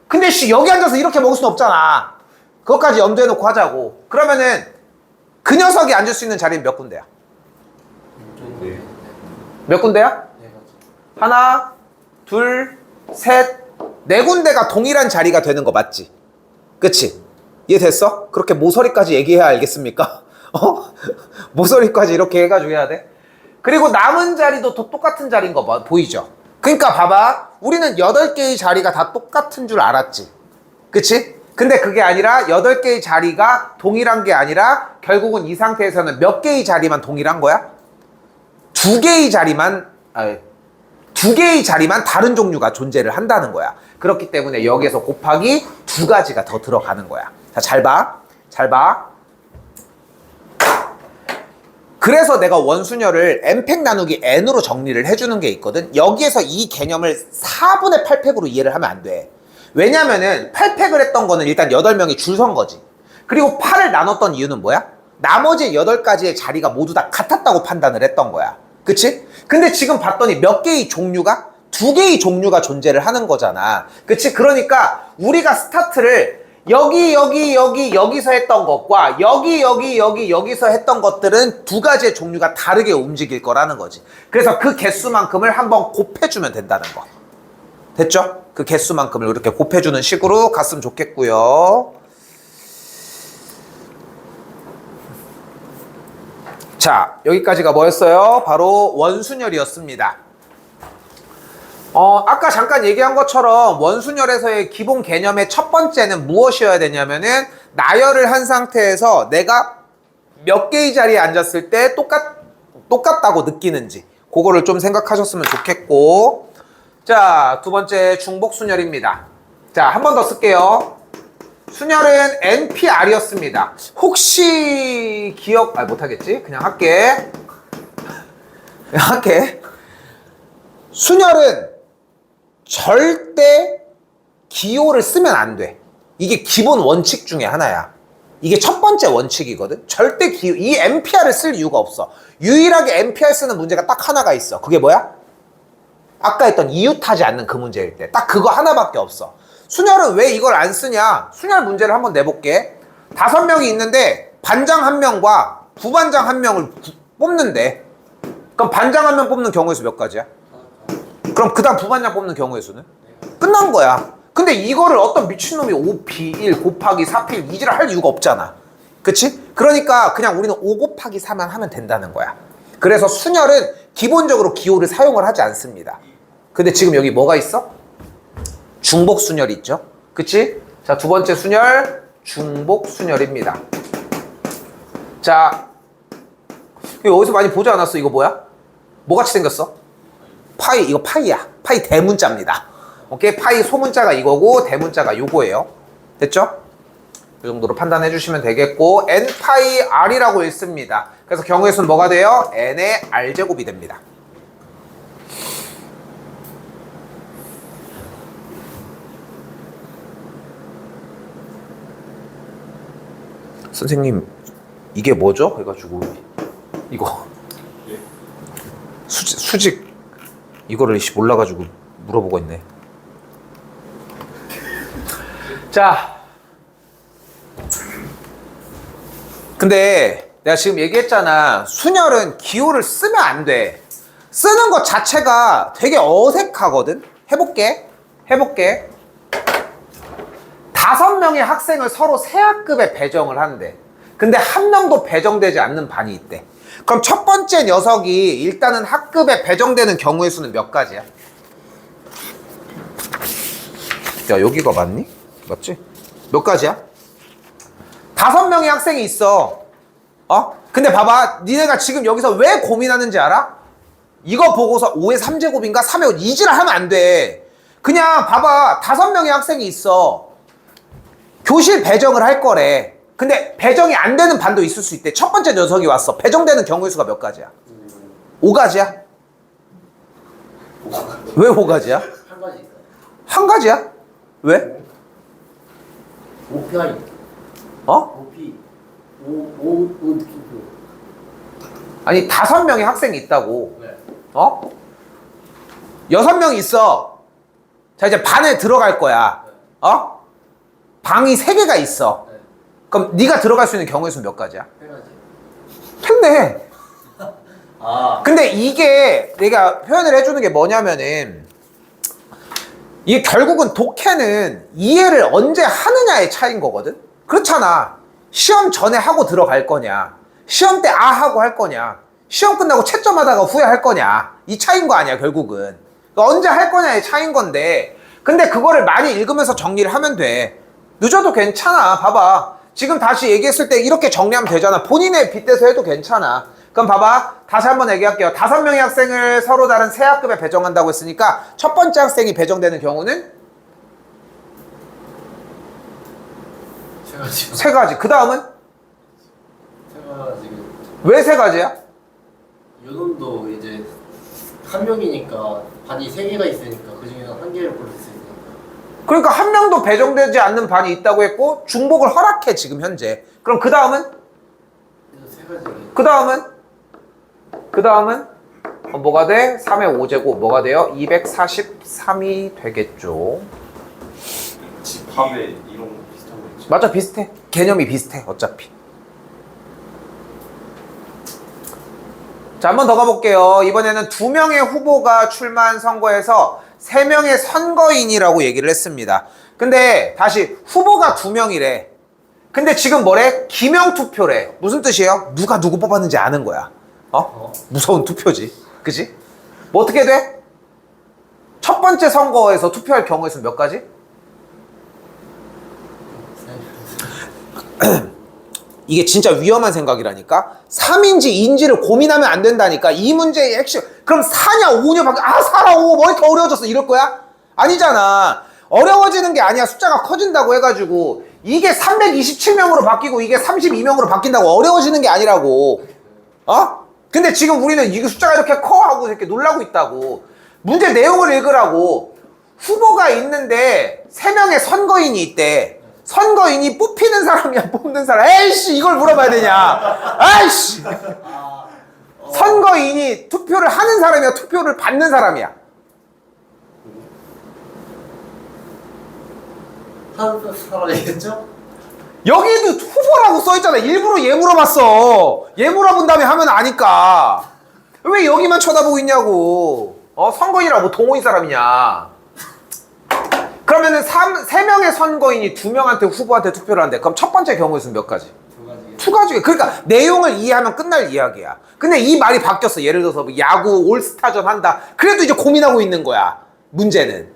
근데 여기 앉아서 이렇게 먹을 순 없잖아. 그것까지 염두에 놓고 하자고. 그러면은 그 녀석이 앉을 수 있는 자리는 몇 군데야? 네. 몇 군데야? 하나, 둘, 셋, 4군데가 동일한 자리가 되는 거 맞지? 그치? 이해됐어? 그렇게 모서리까지 얘기해야 알겠습니까? 모서리까지 이렇게 해가지고 해야 돼? 그리고 남은 자리도 또 똑같은 자리인 거 보이죠? 그러니까 봐봐. 우리는 8개의 자리가 다 똑같은 줄 알았지. 그치? 근데 그게 아니라 8개의 자리가 동일한 게 아니라 결국은 이 상태에서는 몇 개의 자리만 동일한 거야? 2개의 자리만 다른 종류가 존재를 한다는 거야. 그렇기 때문에 여기에서 곱하기 2가지가 더 들어가는 거야. 자, 잘 봐. 그래서 내가 원순열을 n팩 나누기 n으로 정리를 해주는 게 있거든. 여기에서 이 개념을 4분의 8팩으로 이해를 하면 안 돼. 왜냐면은 8팩을 했던 거는 일단 8명이 줄 선 거지. 그리고 8을 나눴던 이유는 뭐야? 나머지 8가지의 자리가 모두 다 같았다고 판단을 했던 거야. 그치? 근데 지금 봤더니 몇 개의 종류가? 2개의 종류가 존재를 하는 거잖아. 그치? 그러니까 우리가 스타트를 여기서 했던 것과 여기서 했던 것들은 2가지의 종류가 다르게 움직일 거라는 거지. 그래서 그 개수만큼을 한번 곱해주면 된다는 거. 됐죠? 그 개수만큼을 이렇게 곱해주는 식으로 갔으면 좋겠고요. 자, 여기까지가 뭐였어요? 바로 원순열이었습니다. 아까 잠깐 얘기한 것처럼 원순열에서의 기본 개념의 첫 번째는 무엇이어야 되냐면은 나열을 한 상태에서 내가 몇 개의 자리에 앉았을 때 똑같다고 느끼는지 그거를 좀 생각하셨으면 좋겠고, 자, 2번째 중복순열입니다. 자, 한 번 더 쓸게요. 순열은 NPR이었습니다. 혹시 못하겠지? 그냥 할게. 순열은 절대 기호를 쓰면 안 돼. 이게 기본 원칙 중에 하나야. 이게 첫 번째 원칙이거든. 절대 이 NPR을 쓸 이유가 없어. 유일하게 NPR 쓰는 문제가 딱 하나가 있어. 그게 뭐야? 아까 했던 이웃하지 않는 그 문제일 때. 딱 그거 하나밖에 없어. 순열은 왜 이걸 안 쓰냐? 순열 문제를 한번 내볼게. 5명이 있는데 반장 1명과 부반장 1명을 뽑는데, 그럼 반장 1명 뽑는 경우의 수 몇 가지야? 그럼 그 다음 부반장 뽑는 경우의 수는? 끝난 거야. 근데 이거를 어떤 미친놈이 5P1 곱하기 4P1 이지를 할 이유가 없잖아. 그치? 그러니까 그냥 우리는 5 곱하기 4만 하면 된다는 거야. 그래서 순열은 기본적으로 기호를 사용을 하지 않습니다. 근데 지금 여기 뭐가 있어? 중복 순열이 있죠. 그치? 자, 두 번째 순열, 중복 순열입니다. 자, 이거 어디서 많이 보지 않았어? 이거 뭐야? 뭐같이 생겼어? 파이, 이거 파이야. 파이 대문자입니다. 오케이? 파이 소문자가 이거고 대문자가 요거예요. 됐죠? 이 정도로 판단해 주시면 되겠고, n 파이 r이라고 읽습니다. 그래서 경우의 수는 뭐가 돼요? n의 r제곱이 됩니다. 선생님, 이게 뭐죠? 해가지고 이거 수직 이거를 몰라가지고 물어보고 있네. 자, 근데 내가 지금 얘기했잖아. 순열은 기호를 쓰면 안 돼. 쓰는 것 자체가 되게 어색하거든. 해볼게. 5명의 학생을 서로 새 학급에 배정을 한대. 근데 한 명도 배정되지 않는 반이 있대. 그럼 첫 번째 녀석이 일단은 학급에 배정되는 경우의 수는 몇 가지야? 야, 여기가 맞니? 맞지? 몇 가지야? 5명의 학생이 있어. 근데 봐봐. 니네가 지금 여기서 왜 고민하는지 알아? 이거 보고서 5의 3제곱인가 3의 5 이지를 하면 안 돼. 그냥 봐봐. 5명의 학생이 있어. 교실 배정을 할 거래. 근데 배정이 안 되는 반도 있을 수 있대. 첫 번째 녀석이 왔어. 배정되는 경우의 수가 몇 가지야? 5가지야? 왜 5가지야? 한 가지 있어요. 한 가지야? 왜? 오피아이. 어? 오피. 오 느낌표. 아니 5명의 학생이 있다고. 네. 6명이 있어. 자, 이제 반에 들어갈 거야. 방이 3개가 있어. 네. 그럼 네가 들어갈 수 있는 경우의 수는 몇 가지야? 세 가지. 했네. 아. 근데 이게 내가 표현을 해주는 게 뭐냐면은, 이게 결국은 독해는 이해를 언제 하느냐의 차이인 거거든. 그렇잖아. 시험 전에 하고 들어갈 거냐, 시험 때 하고 할 거냐, 시험 끝나고 채점하다가 후회할 거냐, 이 차이인 거 아니야 결국은. 그러니까 언제 할 거냐의 차이인 건데, 근데 그거를 많이 읽으면서 정리를 하면 돼. 늦어도 괜찮아. 봐봐. 지금 다시 얘기했을 때 이렇게 정리하면 되잖아. 본인의 빗대서 해도 괜찮아. 그럼 봐봐. 다시 한번 얘기할게요. 5명의 학생을 서로 다른 새 학급에 배정한다고 했으니까 첫 번째 학생이 배정되는 경우는 세 가지. 3가지. 그 다음은? 세 가지. 왜 3가지야? 요놈도 이제 한 명이니까 반이 3개가 있으니까 그 중에서 한 개를 고를 수 있으니까. 그러니까 한 명도 배정되지 않는 반이 있다고 했고 중복을 허락해 지금 현재. 그럼 그 다음은? 그래서 세 가지. 그 다음은 뭐가 돼? 3의 5제곱 뭐가 돼요? 243이 되겠죠. 집합에 이런 거 비슷한 거 있죠? 맞아, 비슷해. 개념이 비슷해 어차피. 자, 한 번 더 가볼게요. 이번에는 2명의 후보가 출마한 선거에서 3명의 선거인이라고 얘기를 했습니다. 근데 다시 후보가 2명이래. 근데 지금 뭐래? 기명투표래. 무슨 뜻이에요? 누가 누구 뽑았는지 아는 거야. 무서운 투표지. 그지? 뭐 어떻게 돼? 첫 번째 선거에서 투표할 경우의 수는 몇 가지? 이게 진짜 위험한 생각이라니까. 3인지 2인지를 고민하면 안 된다니까. 이 문제의 핵심. 그럼 4냐 5냐 밖에 4라 5 뭐 이렇게 어려워졌어 이럴 거야? 아니잖아. 어려워지는 게 아니야. 숫자가 커진다고 해가지고 이게 327명으로 바뀌고 이게 32명으로 바뀐다고 어려워지는 게 아니라고. 근데 지금 우리는 이게 숫자가 이렇게 커 하고 이렇게 놀라고 있다고. 문제 내용을 읽으라고. 후보가 있는데 3명의 선거인이 있대. 선거인이 뽑히는 사람이야 뽑는 사람? 에이씨, 이걸 물어봐야 되냐. 아이씨. 선거인이 투표를 하는 사람이야 투표를 받는 사람이야? 한 사람이겠죠? 여기도 후보라고 써있잖아. 일부러 얘 물어봤어. 얘 물어본 다음에 하면 아니까. 왜 여기만 쳐다보고 있냐고. 선거인이라 뭐 동호인 사람이냐. 그러면은 3명의 선거인이 2명한테 후보한테 투표를 한대. 그럼 첫 번째 경우의 수는 몇 가지? 두 가지. 두 가지. 그러니까 내용을 이해하면 끝날 이야기야. 근데 이 말이 바뀌었어. 예를 들어서 뭐 야구 올스타전 한다. 그래도 이제 고민하고 있는 거야. 문제는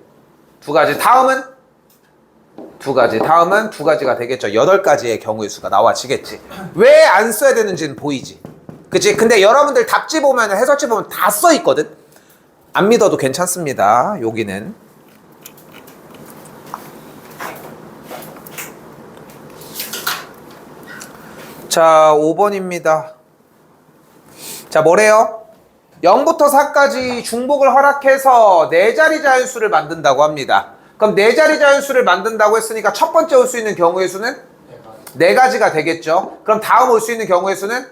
두 가지. 다음은 두 가지. 다음은 두 가지가 되겠죠. 8가지의 경우의 수가 나와지겠지. 왜 안 써야 되는지는 보이지. 그치? 근데 여러분들 답지 보면 해설지 보면 다 써 있거든. 안 믿어도 괜찮습니다. 여기는. 자, 5번입니다. 자, 뭐래요? 0부터 4까지 중복을 허락해서 4자리 자연수를 만든다고 합니다. 그럼 4자리 자연수를 만든다고 했으니까 첫 번째 올 수 있는 경우의 수는? 4가지가 되겠죠. 그럼 다음 올 수 있는 경우의 수는?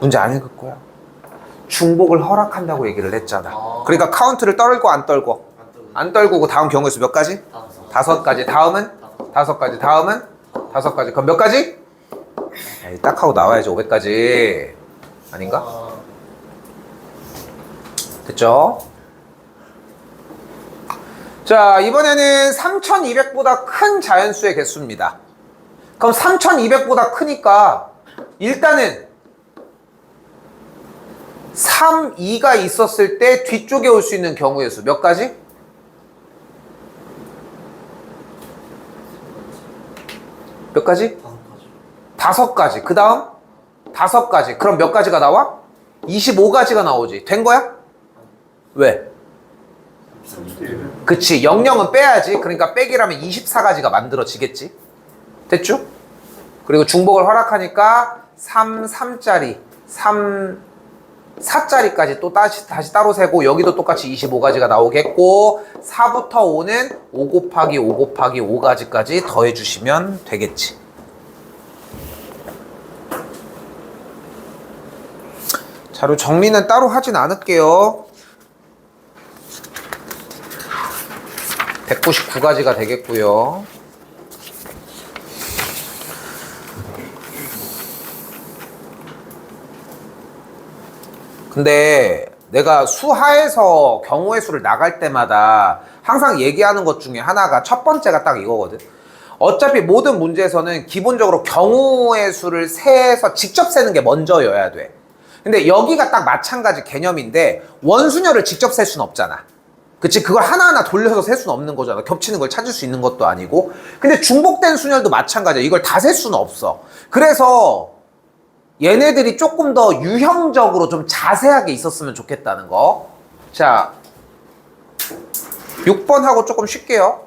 문제 안 읽을 거야. 중복을 허락한다고 얘기를 했잖아. 그러니까 카운트를 떨고 안 떨고? 안 떨고 다음 경우의 수 몇 가지? 5가지. 다음은? 5가지. 다음은? 5가지. 그럼 몇 가지? 에이, 딱 하고 나와야지. 500가지. 아닌가? 됐죠? 자, 이번에는 3200보다 큰 자연수의 개수입니다. 그럼 3200보다 크니까 일단은 3, 2가 있었을 때 뒤쪽에 올 수 있는 경우의 수 몇 가지? 몇 가지? 5가지. 그 다음 5가지. 그럼 몇 가지가 나와? 25가지가 나오지. 된 거야? 왜? 그치. 00은 빼야지. 그러니까 빼기라면 24가지가 만들어지겠지. 됐죠? 그리고 중복을 허락하니까 3, 3짜리 3, 4짜리까지 또 다시 따로 세고 여기도 똑같이 25가지가 나오겠고 4부터 5는 5 곱하기 5 곱하기 5가지까지 더해주시면 되겠지. 자료 정리는 따로 하진 않을게요. 199가지가 되겠고요. 근데 내가 수하에서 경우의 수를 나갈 때마다 항상 얘기하는 것 중에 하나가 첫 번째가 딱 이거거든. 어차피 모든 문제에서는 기본적으로 경우의 수를 세서 직접 세는 게 먼저여야 돼. 근데 여기가 딱 마찬가지 개념인데 원수녀를 직접 셀 수는 없잖아. 그치? 그걸 하나하나 돌려서 셀 수는 없는 거잖아. 겹치는 걸 찾을 수 있는 것도 아니고. 근데 중복된 순열도 마찬가지야. 이걸 다 셀 수는 없어. 그래서 얘네들이 조금 더 유형적으로 좀 자세하게 있었으면 좋겠다는 거. 자, 6번하고 조금 쉴게요.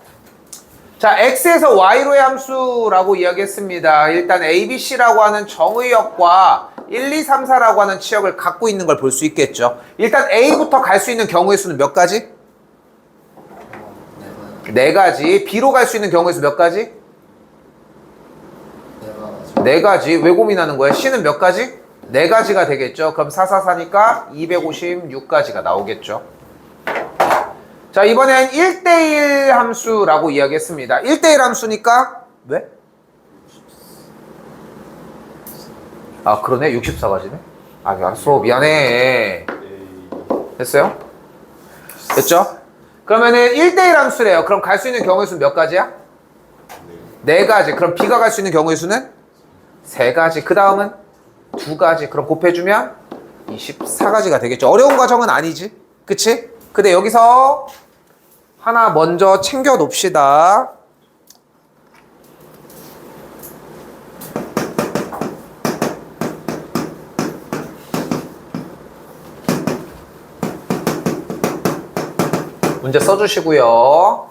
자, x에서 y로의 함수라고 이야기했습니다. 일단 a, b, c라고 하는 정의역과 1, 2, 3, 4라고 하는 치역을 갖고 있는 걸 볼 수 있겠죠. 일단 a부터 갈 수 있는 경우의 수는 몇 가지? 4가지. b로 갈 수 있는 경우의 수 몇 가지? 4가지. 왜 고민하는 거야? c는 몇 가지? 4가지가 되겠죠. 그럼 4, 4, 4니까 256가지가 나오겠죠. 자, 이번엔 1대1 함수라고 이야기했습니다. 1대1 함수니까 왜? 아, 그러네. 64가지네. 아, 알았어. 미안해. 됐어요? 됐죠? 그러면은 1대1 함수래요. 그럼 갈 수 있는 경우의 수는 몇 가지야? 4가지. 그럼 b가 갈 수 있는 경우의 수는? 3가지. 그 다음은 2가지. 그럼 곱해주면 24가지가 되겠죠. 어려운 과정은 아니지. 그치? 근데 여기서 하나 먼저 챙겨 놓읍시다. 문제 써주시고요.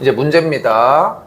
이제 문제입니다.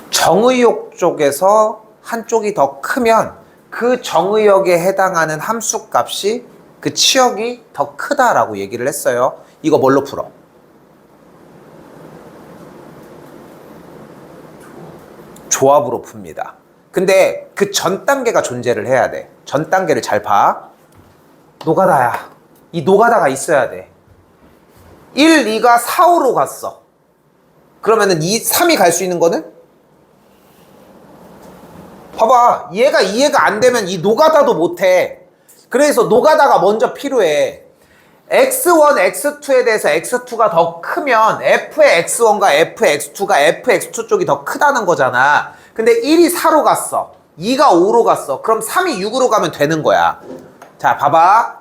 정의역 쪽에서 한쪽이 더 크면 그 정의역에 해당하는 함수 값이 그 치역이 더 크다라고 얘기를 했어요. 이거 뭘로 풀어? 조합으로 풉니다. 근데 그 전 단계가 존재를 해야 돼. 전 단계를 잘 봐. 노가다야. 이 노가다가 있어야 돼. 1, 2가 4, 5로 갔어. 그러면은 3이 갈 수 있는 거는? 봐봐. 얘가 이해가 안 되면 이 노가다도 못해. 그래서 노가다가 먼저 필요해. x1, x2에 대해서 x2가 더 크면 f의 x1과 f의 x2가 f의 x2 쪽이 더 크다는 거잖아. 근데 1이 4로 갔어. 2가 5로 갔어. 그럼 3이 6으로 가면 되는 거야. 자, 봐봐.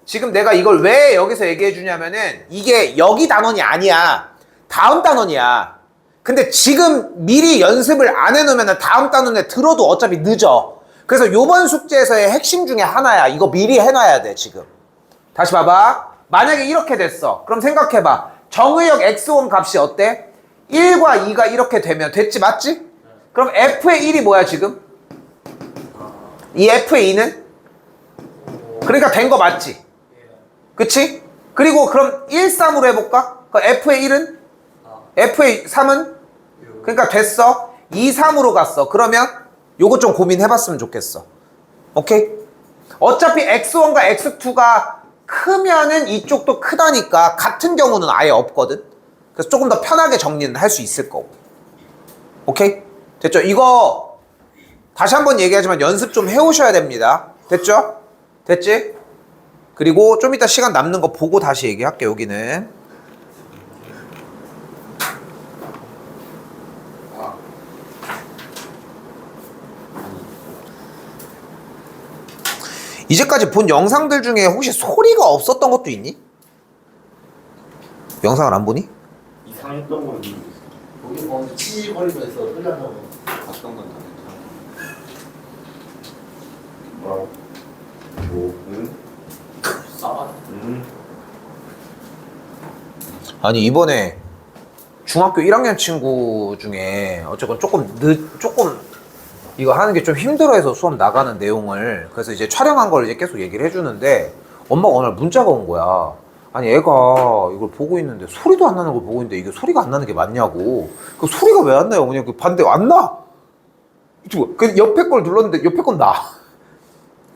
지금 내가 이걸 왜 여기서 얘기해 주냐면은 이게 여기 단원이 아니야. 다음 단원이야. 근데 지금 미리 연습을 안 해놓으면 다음 단원에 들어도 어차피 늦어. 그래서 요번 숙제에서의 핵심 중에 하나야. 이거 미리 해놔야 돼, 지금. 다시 봐봐. 만약에 이렇게 됐어. 그럼 생각해봐. 정의역 x1 값이 어때? 1과 2가 이렇게 되면 됐지, 맞지? 그럼 f의 1이 뭐야, 지금? 이 f의 2는? 그러니까 된 거 맞지? 그치? 그리고 그럼 1, 3으로 해볼까? 그 f의 1은? f의 3은? 그러니까 됐어. 2, 3으로 갔어. 그러면 요거 좀 고민해봤으면 좋겠어. 오케이? 어차피 x1과 x2가 크면은 이쪽도 크다니까 같은 경우는 아예 없거든. 그래서 조금 더 편하게 정리는 할 수 있을 거고. 오케이? 됐죠? 이거 다시 한번 얘기하지만 연습 좀 해오셔야 됩니다. 됐죠? 됐지? 그리고 좀 이따 시간 남는 거 보고 다시 얘기할게. 여기는 이제까지 본 영상들 중에 혹시 소리가 없었던 것도 있니? 영상을 안 보니? 이상했던 건 있어요. 거기 뭐 치거리면서 흘려나오고 봤던 건 다 괜찮아. 뭐라고? 뭐? 응? 싸워. 아니 이번에 중학교 1학년 친구 중에 어쨌건 조금 이거 하는 게 좀 힘들어해서 수업 나가는 내용을 그래서 이제 촬영한 걸 이제 계속 얘기를 해주는데 엄마가 어느 날 문자가 온 거야. 아니 애가 이걸 보고 있는데 소리도 안 나는 걸 보고 있는데 이게 소리가 안 나는 게 맞냐고. 그 소리가 왜 안 나요? 그냥 그 반대 안 나. 그 옆에 걸 눌렀는데 옆에 건 나.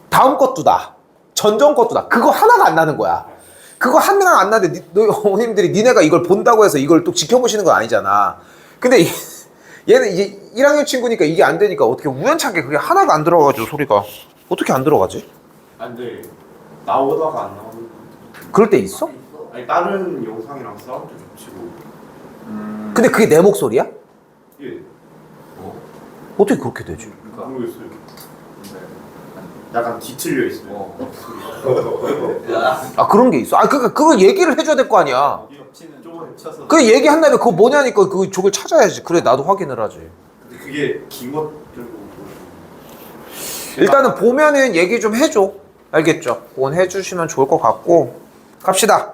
다음 것도 나. 전전 것도 나. 그거 하나가 안 나는 거야. 그거 하나가 안 나는데 너희 어머님들이 니네가 이걸 본다고 해서 이걸 또 지켜보시는 건 아니잖아. 근데 얘는 이제 1학년 친구니까 이게 안 되니까 어떻게 우연찮게 그게 하나가 안 들어가가지고 소리가 어떻게 안 들어가지? 안 돼. 나오다가 안 나오는. 그럴 때 있어? 아니 다른 영상이랑 사운드 겹치고. 근데 그게 내 목소리야? 예. 어떻게 그렇게 되지? 모르겠어요. 약간 뒤틀려 있어요. 아 그런 게 있어? 아 그거 얘기를 해줘야 될 거 아니야. 여기 겹치는 조금 겹쳐서. 그 얘기한 다음에 그거 뭐냐니까 그 저걸 찾아야지. 그래 나도 확인을 하지. 근데 그게 긴 것들고. 일단은 보면은 얘기 좀 해줘. 알겠죠? 그건 해주시면 좋을 것 같고 갑시다.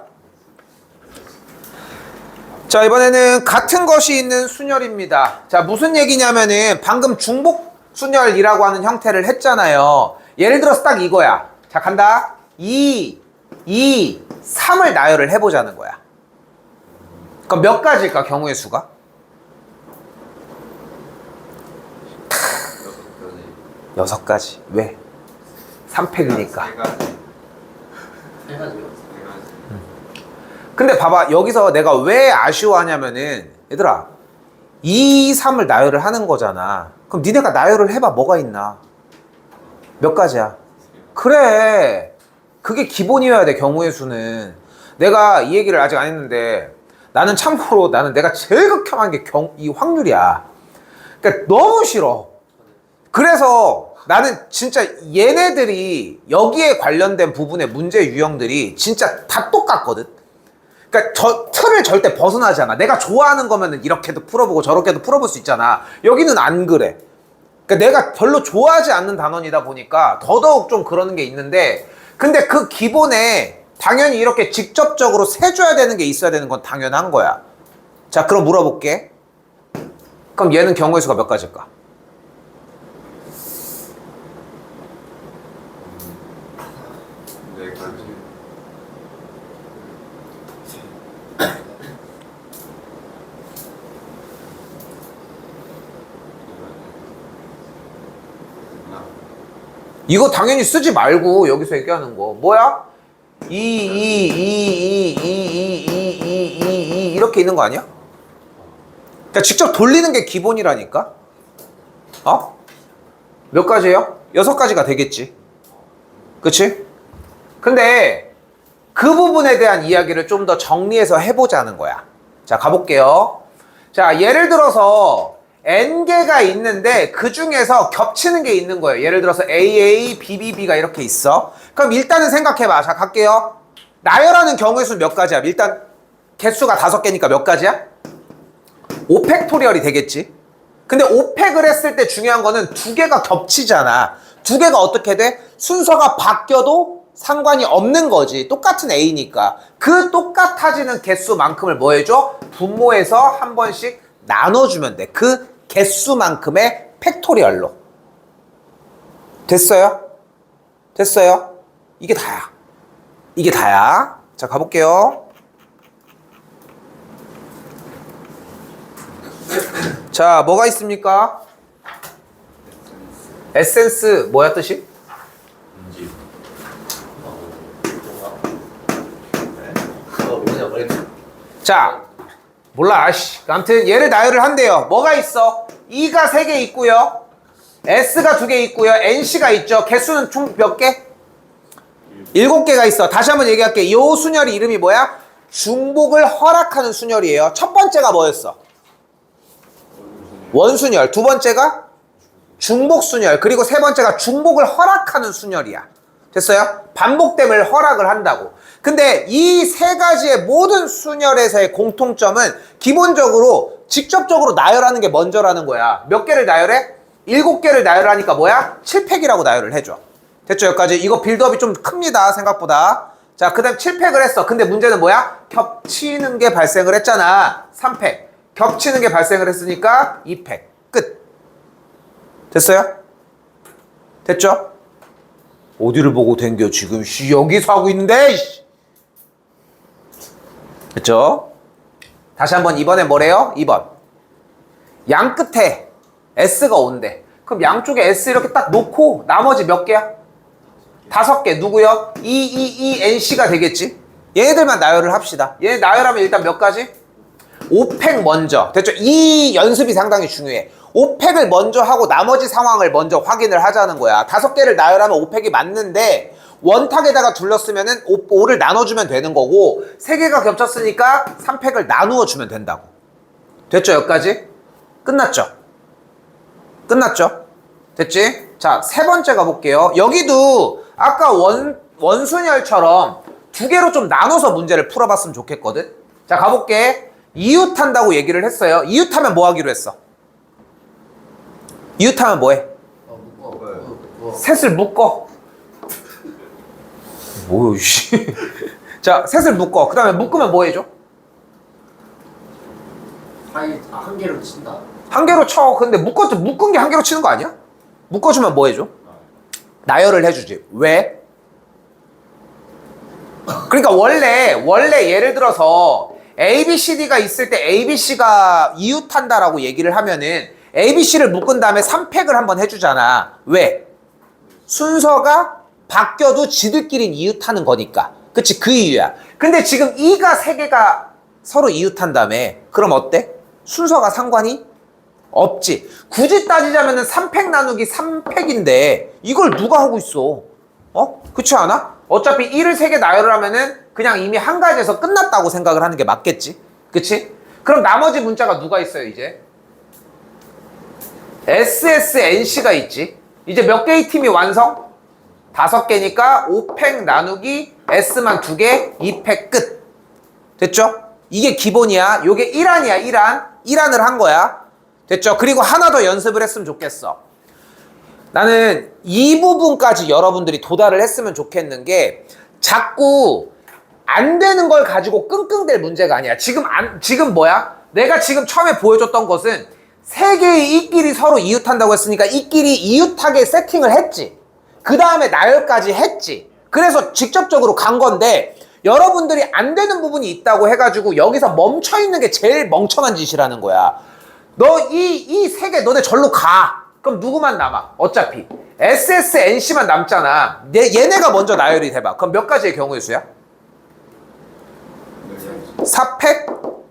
자 이번에는 같은 것이 있는 순열입니다. 자 무슨 얘기냐면은 방금 중복 순열이라고 하는 형태를 했잖아요. 예를 들어서 딱 이거야. 자 간다. 2, 3을 나열을 해보자는 거야. 그럼 몇 가지일까 경우의 수가? 6가지. 왜? 3팩이니까. 해가지고. 근데 봐봐 여기서 내가 왜 아쉬워하냐면은 얘들아 2, 3을 나열을 하는 거잖아. 그럼 니네가 나열을 해봐. 뭐가 있나? 몇 가지야? 그래 그게 기본이어야 돼. 경우의 수는 내가 이 얘기를 아직 안 했는데 나는 참고로 나는 내가 제일 극혐한 게 이 확률이야. 그러니까 너무 싫어. 그래서 나는 진짜 얘네들이 여기에 관련된 부분의 문제 유형들이 진짜 다 똑같거든. 그러니까 저 틀을 절대 벗어나지 않아. 내가 좋아하는 거면은 이렇게도 풀어보고 저렇게도 풀어볼 수 있잖아. 여기는 안 그래. 그러니까 내가 별로 좋아하지 않는 단원이다 보니까 더더욱 좀 그러는 게 있는데 근데 그 기본에 당연히 이렇게 직접적으로 세줘야 되는 게 있어야 되는 건 당연한 거야. 자 그럼 물어볼게. 그럼 얘는 경우의 수가 몇 가지일까? 이거 당연히 쓰지 말고 여기서 얘기하는 거 뭐야? 이렇게 있는 거 아니야? 그러니까 직접 돌리는 게 기본이라니까. 어? 몇 가지예요? 6가지가 되겠지. 그치? 근데 그 부분에 대한 이야기를 좀 더 정리해서 해보자는 거야. 자, 가볼게요. 자, 예를 들어서 n개가 있는데 그 중에서 겹치는 게 있는 거예요. 예를 들어서 AA, BBB가 이렇게 있어. 그럼 일단은 생각해봐. 자, 갈게요. 나열하는 경우의 수 몇 가지야? 일단 개수가 5개니까 몇 가지야? 5팩토리얼이 되겠지. 근데 5팩을 했을 때 중요한 거는 2개가 겹치잖아. 2개가 어떻게 돼? 순서가 바뀌어도 상관이 없는 거지. 똑같은 A니까. 그 똑같아지는 개수만큼을 뭐 해줘? 분모해서 한 번씩 나눠주면 돼. 그 개수만큼의 팩토리얼로. 됐어요? 됐어요? 이게 다야. 이게 다야. 자, 가볼게요. 자, 뭐가 있습니까? 에센스 뭐야 뜻이? 자, 몰라. 아무튼 얘를 나열을 한대요. 뭐가 있어? E가 3개 있고요. S가 2개 있고요. NC가 있죠. 개수는 총 몇 개? 7개가 있어. 다시 한번 얘기할게. 이 순열이 이름이 뭐야? 중복을 허락하는 순열이에요. 첫 번째가 뭐였어? 원순열. 두 번째가 중복순열. 그리고 세 번째가 중복을 허락하는 순열이야. 됐어요? 반복됨을 허락을 한다고. 근데 이 3가지의 모든 순열에서의 공통점은 기본적으로 직접적으로 나열하는 게 먼저라는 거야. 몇 개를 나열해? 7개를 나열하니까 뭐야? 7팩이라고 나열을 해줘. 됐죠? 여기까지. 이거 빌드업이 좀 큽니다. 생각보다. 자, 그 다음 7팩을 했어. 근데 문제는 뭐야? 겹치는 게 발생을 했잖아. 3팩. 겹치는 게 발생을 했으니까 2팩. 끝. 됐어요? 됐죠? 어디를 보고 댕겨 지금 여기서 하고 있는데. 됐죠? 다시 한번 이번에 뭐래요? 2번. 양 끝에 S가 온대. 그럼 양쪽에 S 이렇게 딱 놓고 나머지 몇 개야? 5개. 누구요? NC가 되겠지? 얘네들만 나열을 합시다. 얘네 나열하면 일단 몇 가지? 5팩 먼저. 됐죠? 이 연습이 상당히 중요해. 5팩을 먼저 하고 나머지 상황을 먼저 확인을 하자는 거야. 5개를 나열하면 5팩이 맞는데 원탁에다가 둘렀으면은 5를 나눠주면 되는 거고 3개가 겹쳤으니까 3팩을 나누어 주면 된다고. 됐죠? 여기까지? 끝났죠? 끝났죠? 됐지? 자, 3번째 가볼게요. 여기도 아까 원순열처럼 2개로 좀 나눠서 문제를 풀어봤으면 좋겠거든. 자, 가볼게. 이웃한다고 얘기를 했어요. 이웃하면 뭐 하기로 했어? 이웃하면 뭐해? 셋을 묶어. 뭐야, 씨. 자, 셋을 묶어. 그 다음에 묶으면 뭐 해줘? 한 개로 친다. 한 개로 쳐. 근데 묶은 게 한 개로 치는 거 아니야? 묶어주면 뭐 해줘? 나열을 해주지. 왜? 그러니까 원래 예를 들어서 ABCD가 있을 때 ABC가 이웃한다라고 얘기를 하면은 ABC를 묶은 다음에 3팩을 한번 해주잖아. 왜? 순서가 바뀌어도 지들끼리 이웃하는 거니까. 그치? 그 이유야. 근데 지금 E가 3개가 서로 이웃한다며. 그럼 어때? 순서가 상관이 없지. 굳이 따지자면은 3팩 나누기 3팩인데 이걸 누가 하고 있어? 어? 그렇지 않아? 어차피 1을 3개 나열을 하면은 그냥 이미 한 가지에서 끝났다고 생각을 하는 게 맞겠지? 그치? 그럼 나머지 문자가 누가 있어요, 이제? SSNC가 있지. 이제 몇 개의 팀이 완성? 5개니까 5팩 나누기 S만 2개, 2팩 끝. 됐죠? 이게 기본이야. 요게 1안이야, 1안. 1안을 한 거야. 됐죠? 그리고 하나 더 연습을 했으면 좋겠어. 나는 이 부분까지 여러분들이 도달을 했으면 좋겠는 게 자꾸 안 되는 걸 가지고 끙끙댈 문제가 아니야. 지금 뭐야? 내가 지금 처음에 보여줬던 것은 3개의 이끼리 서로 이웃한다고 했으니까 이끼리 이웃하게 세팅을 했지. 그 다음에 나열까지 했지. 그래서 직접적으로 간 건데 여러분들이 안 되는 부분이 있다고 해가지고 여기서 멈춰있는 게 제일 멍청한 짓이라는 거야. 너 이 3개 너네 절로 가. 그럼 누구만 남아? 어차피 SSNC만 남잖아. 얘네가 먼저 나열이 돼봐. 그럼 몇 가지의 경우의 수야? 4팩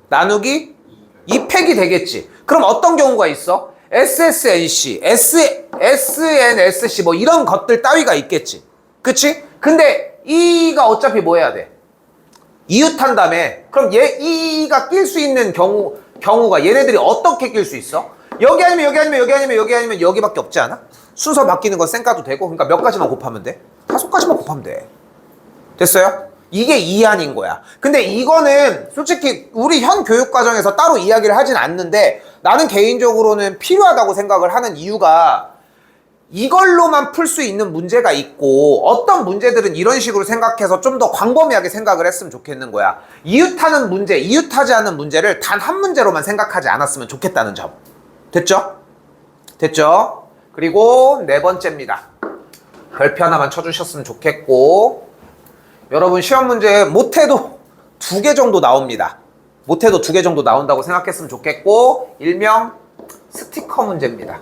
나누기 2팩이 되겠지. 그럼 어떤 경우가 있어? SSNC, SNSC 뭐 이런 것들 따위가 있겠지. 그치? 근데 E가 어차피 뭐 해야 돼? 이웃한 다음에 그럼 E가 낄 수 있는 경우가 얘네들이 어떻게 낄 수 있어? 여기 아니면 여기 아니면 여기 아니면 여기 아니면 여기밖에 없지 않아? 순서 바뀌는 건 쌩까도 되고 그러니까 몇 가지만 곱하면 돼? 5가지만 곱하면 돼. 됐어요? 이게 이한인 거야. 근데 이거는 솔직히 우리 현 교육과정에서 따로 이야기를 하진 않는데 나는 개인적으로는 필요하다고 생각을 하는 이유가 이걸로만 풀 수 있는 문제가 있고 어떤 문제들은 이런 식으로 생각해서 좀 더 광범위하게 생각을 했으면 좋겠는 거야. 이웃하는 문제, 이웃하지 않은 문제를 단 한 문제로만 생각하지 않았으면 좋겠다는 점. 됐죠? 됐죠? 그리고 네 번째입니다. 별표 하나만 쳐주셨으면 좋겠고 여러분 시험 문제 못해도 2개 정도 나옵니다. 못해도 2개 정도 나온다고 생각했으면 좋겠고 일명 스티커 문제입니다.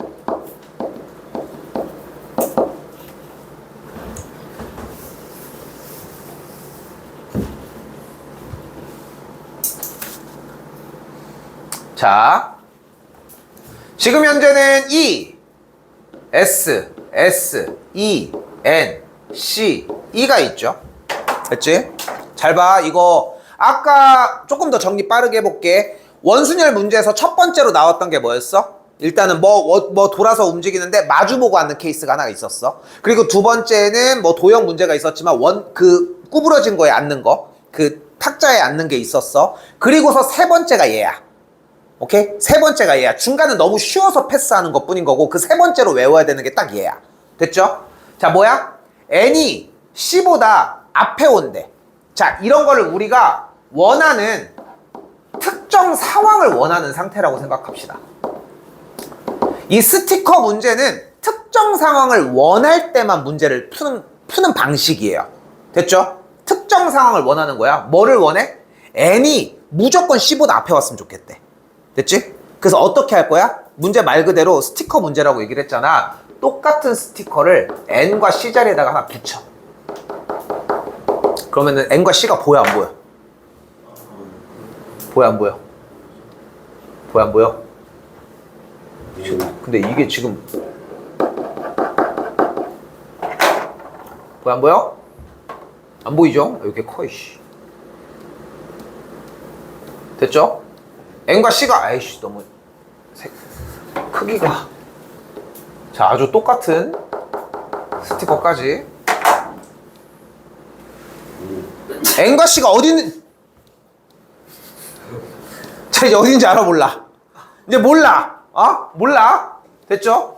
자, 지금 현재는 E, S, S, E, N, C, E가 있죠. 됐지? 잘 봐. 이거 아까 조금 더 정리 빠르게 해볼게. 원순열 문제에서 첫 번째로 나왔던 게 뭐였어? 일단은 뭐 돌아서 움직이는데 마주보고 앉는 케이스가 하나 있었어. 그리고 두 번째는 뭐 도형 문제가 있었지만 구부러진 거에 앉는 거, 그 탁자에 앉는 게 있었어. 그리고서 세 번째가 얘야. 오케이? 세 번째가 얘야. 중간은 너무 쉬워서 패스하는 것 뿐인 거고 그 세 번째로 외워야 되는 게 딱 얘야. 됐죠? 자, 뭐야? N이 C보다 앞에 온대. 자, 이런 거를 우리가 원하는 특정 상황을 원하는 상태라고 생각합시다. 이 스티커 문제는 특정 상황을 원할 때만 문제를 푸는 방식이에요. 됐죠? 특정 상황을 원하는 거야. 뭐를 원해? N이 무조건 C보다 앞에 왔으면 좋겠대. 됐지? 그래서 어떻게 할 거야? 문제 말 그대로 스티커 문제라고 얘기를 했잖아. 똑같은 스티커를 N과 C 자리에다가 하나 붙여. 그러면은 N과 C가 보여 안 보여? 보여 안 보여? 보여 안 보여? 근데 이게 지금 보여 안 보여? 안 보이죠? 이렇게 커 이씨. 됐죠? N과 C가 아이씨 너무 크기가 자 아주 똑같은 스티커까지 N과 C가 어디 있는 자 이제 어딘지 알아 몰라? 이제 몰라. 몰라. 됐죠?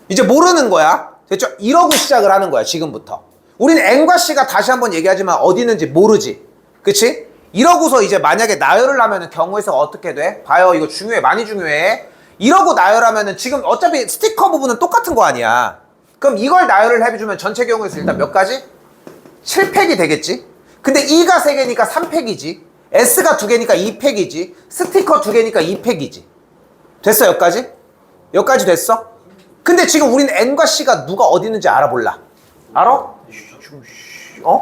이제 모르는 거야. 됐죠? 이러고 시작을 하는 거야 지금부터. 우리는 N과 C가 다시 한번 얘기하지만 어디 있는지 모르지. 그치? 이러고서 이제 만약에 나열을 하면은 경우에서 어떻게 돼? 봐요. 이거 중요해. 많이 중요해. 이러고 나열하면은 지금 어차피 스티커 부분은 똑같은 거 아니야. 그럼 이걸 나열을 해주면 전체 경우에서 일단 몇 가지? 7팩이 되겠지? 근데 E가 3개니까 3팩이지. S가 2개니까 2팩이지. 스티커 2개니까 2팩이지. 됐어 여기까지? 여기까지 됐어? 근데 지금 우리는 N과 C가 누가 어디 있는지 알아볼라. 알아?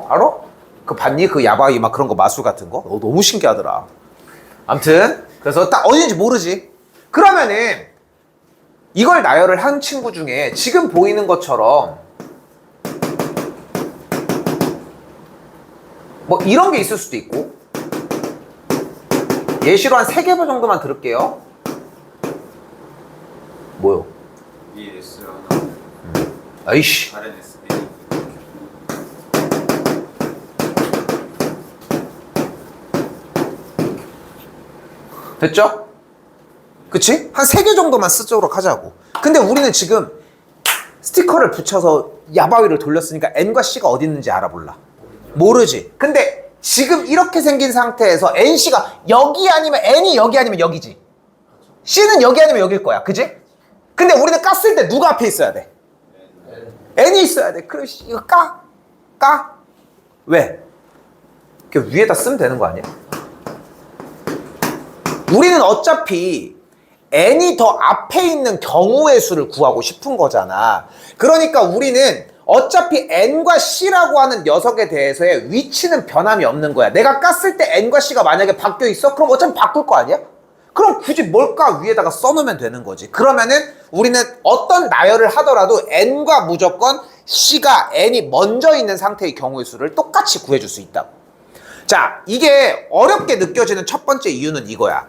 알아? 그 봤니? 그 야바이 막 그런 거 마술 같은 거? 너무 신기하더라. 암튼 그래서 딱 어딘지 모르지. 그러면은 이걸 나열을 한 친구 중에 지금 보이는 것처럼 뭐 이런 게 있을 수도 있고 예시로 한 3개 정도만 들을게요. 뭐요? 이 S랑 아이씨 다른 S. 됐죠? 그치? 한 3개 정도만 쓰도록 하자고. 근데 우리는 지금 스티커를 붙여서 야바위를 돌렸으니까 N과 C가 어디 있는지 알아볼라. 모르지. 근데 지금 이렇게 생긴 상태에서 NC가 여기 아니면 N이 여기 아니면 여기지. C는 여기 아니면 여길 거야. 그지? 근데 우리는 깠을 때 누가 앞에 있어야 돼? N이 있어야 돼. 그럼 이거 까? 까? 왜? 그 위에다 쓰면 되는 거 아니야? 우리는 어차피 n이 더 앞에 있는 경우의 수를 구하고 싶은 거잖아. 그러니까 우리는 어차피 n과 c라고 하는 녀석에 대해서의 위치는 변함이 없는 거야. 내가 깠을 때 n과 c가 만약에 바뀌어 있어? 그럼 어차피 바꿀 거 아니야? 그럼 굳이 뭘까 위에다가 써놓으면 되는 거지. 그러면은 우리는 어떤 나열을 하더라도 n과 무조건 c가 n이 먼저 있는 상태의 경우의 수를 똑같이 구해줄 수 있다고. 자, 이게 어렵게 느껴지는 첫 번째 이유는 이거야.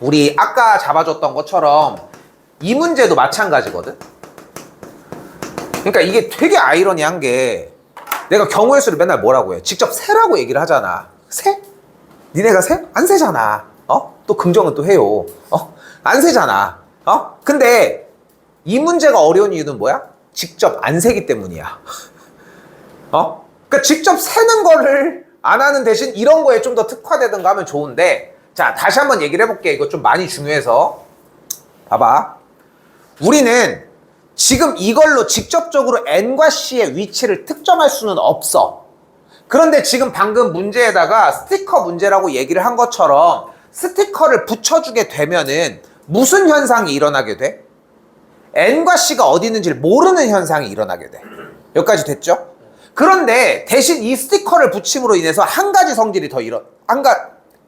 우리 아까 잡아줬던 것처럼 이 문제도 마찬가지거든. 그러니까 이게 되게 아이러니한 게 내가 경우의 수를 맨날 뭐라고 해? 직접 세라고 얘기를 하잖아. 세? 니네가 세? 안 세잖아. 또 긍정은 또 해요. 안 세잖아. 근데 이 문제가 어려운 이유는 뭐야? 직접 안 세기 때문이야. 그러니까 직접 세는 거를 안 하는 대신 이런 거에 좀 더 특화되든가 하면 좋은데, 자, 다시 한번 얘기를 해볼게. 이거 좀 많이 중요해서. 봐봐. 우리는 지금 이걸로 직접적으로 n과 c의 위치를 특정할 수는 없어. 그런데 지금 방금 문제에다가 스티커 문제라고 얘기를 한 것처럼 스티커를 붙여주게 되면은 무슨 현상이 일어나게 돼? n과 c가 어디 있는지를 모르는 현상이 일어나게 돼. 여기까지 됐죠? 그런데 대신 이 스티커를 붙임으로 인해서 한 가지 성질이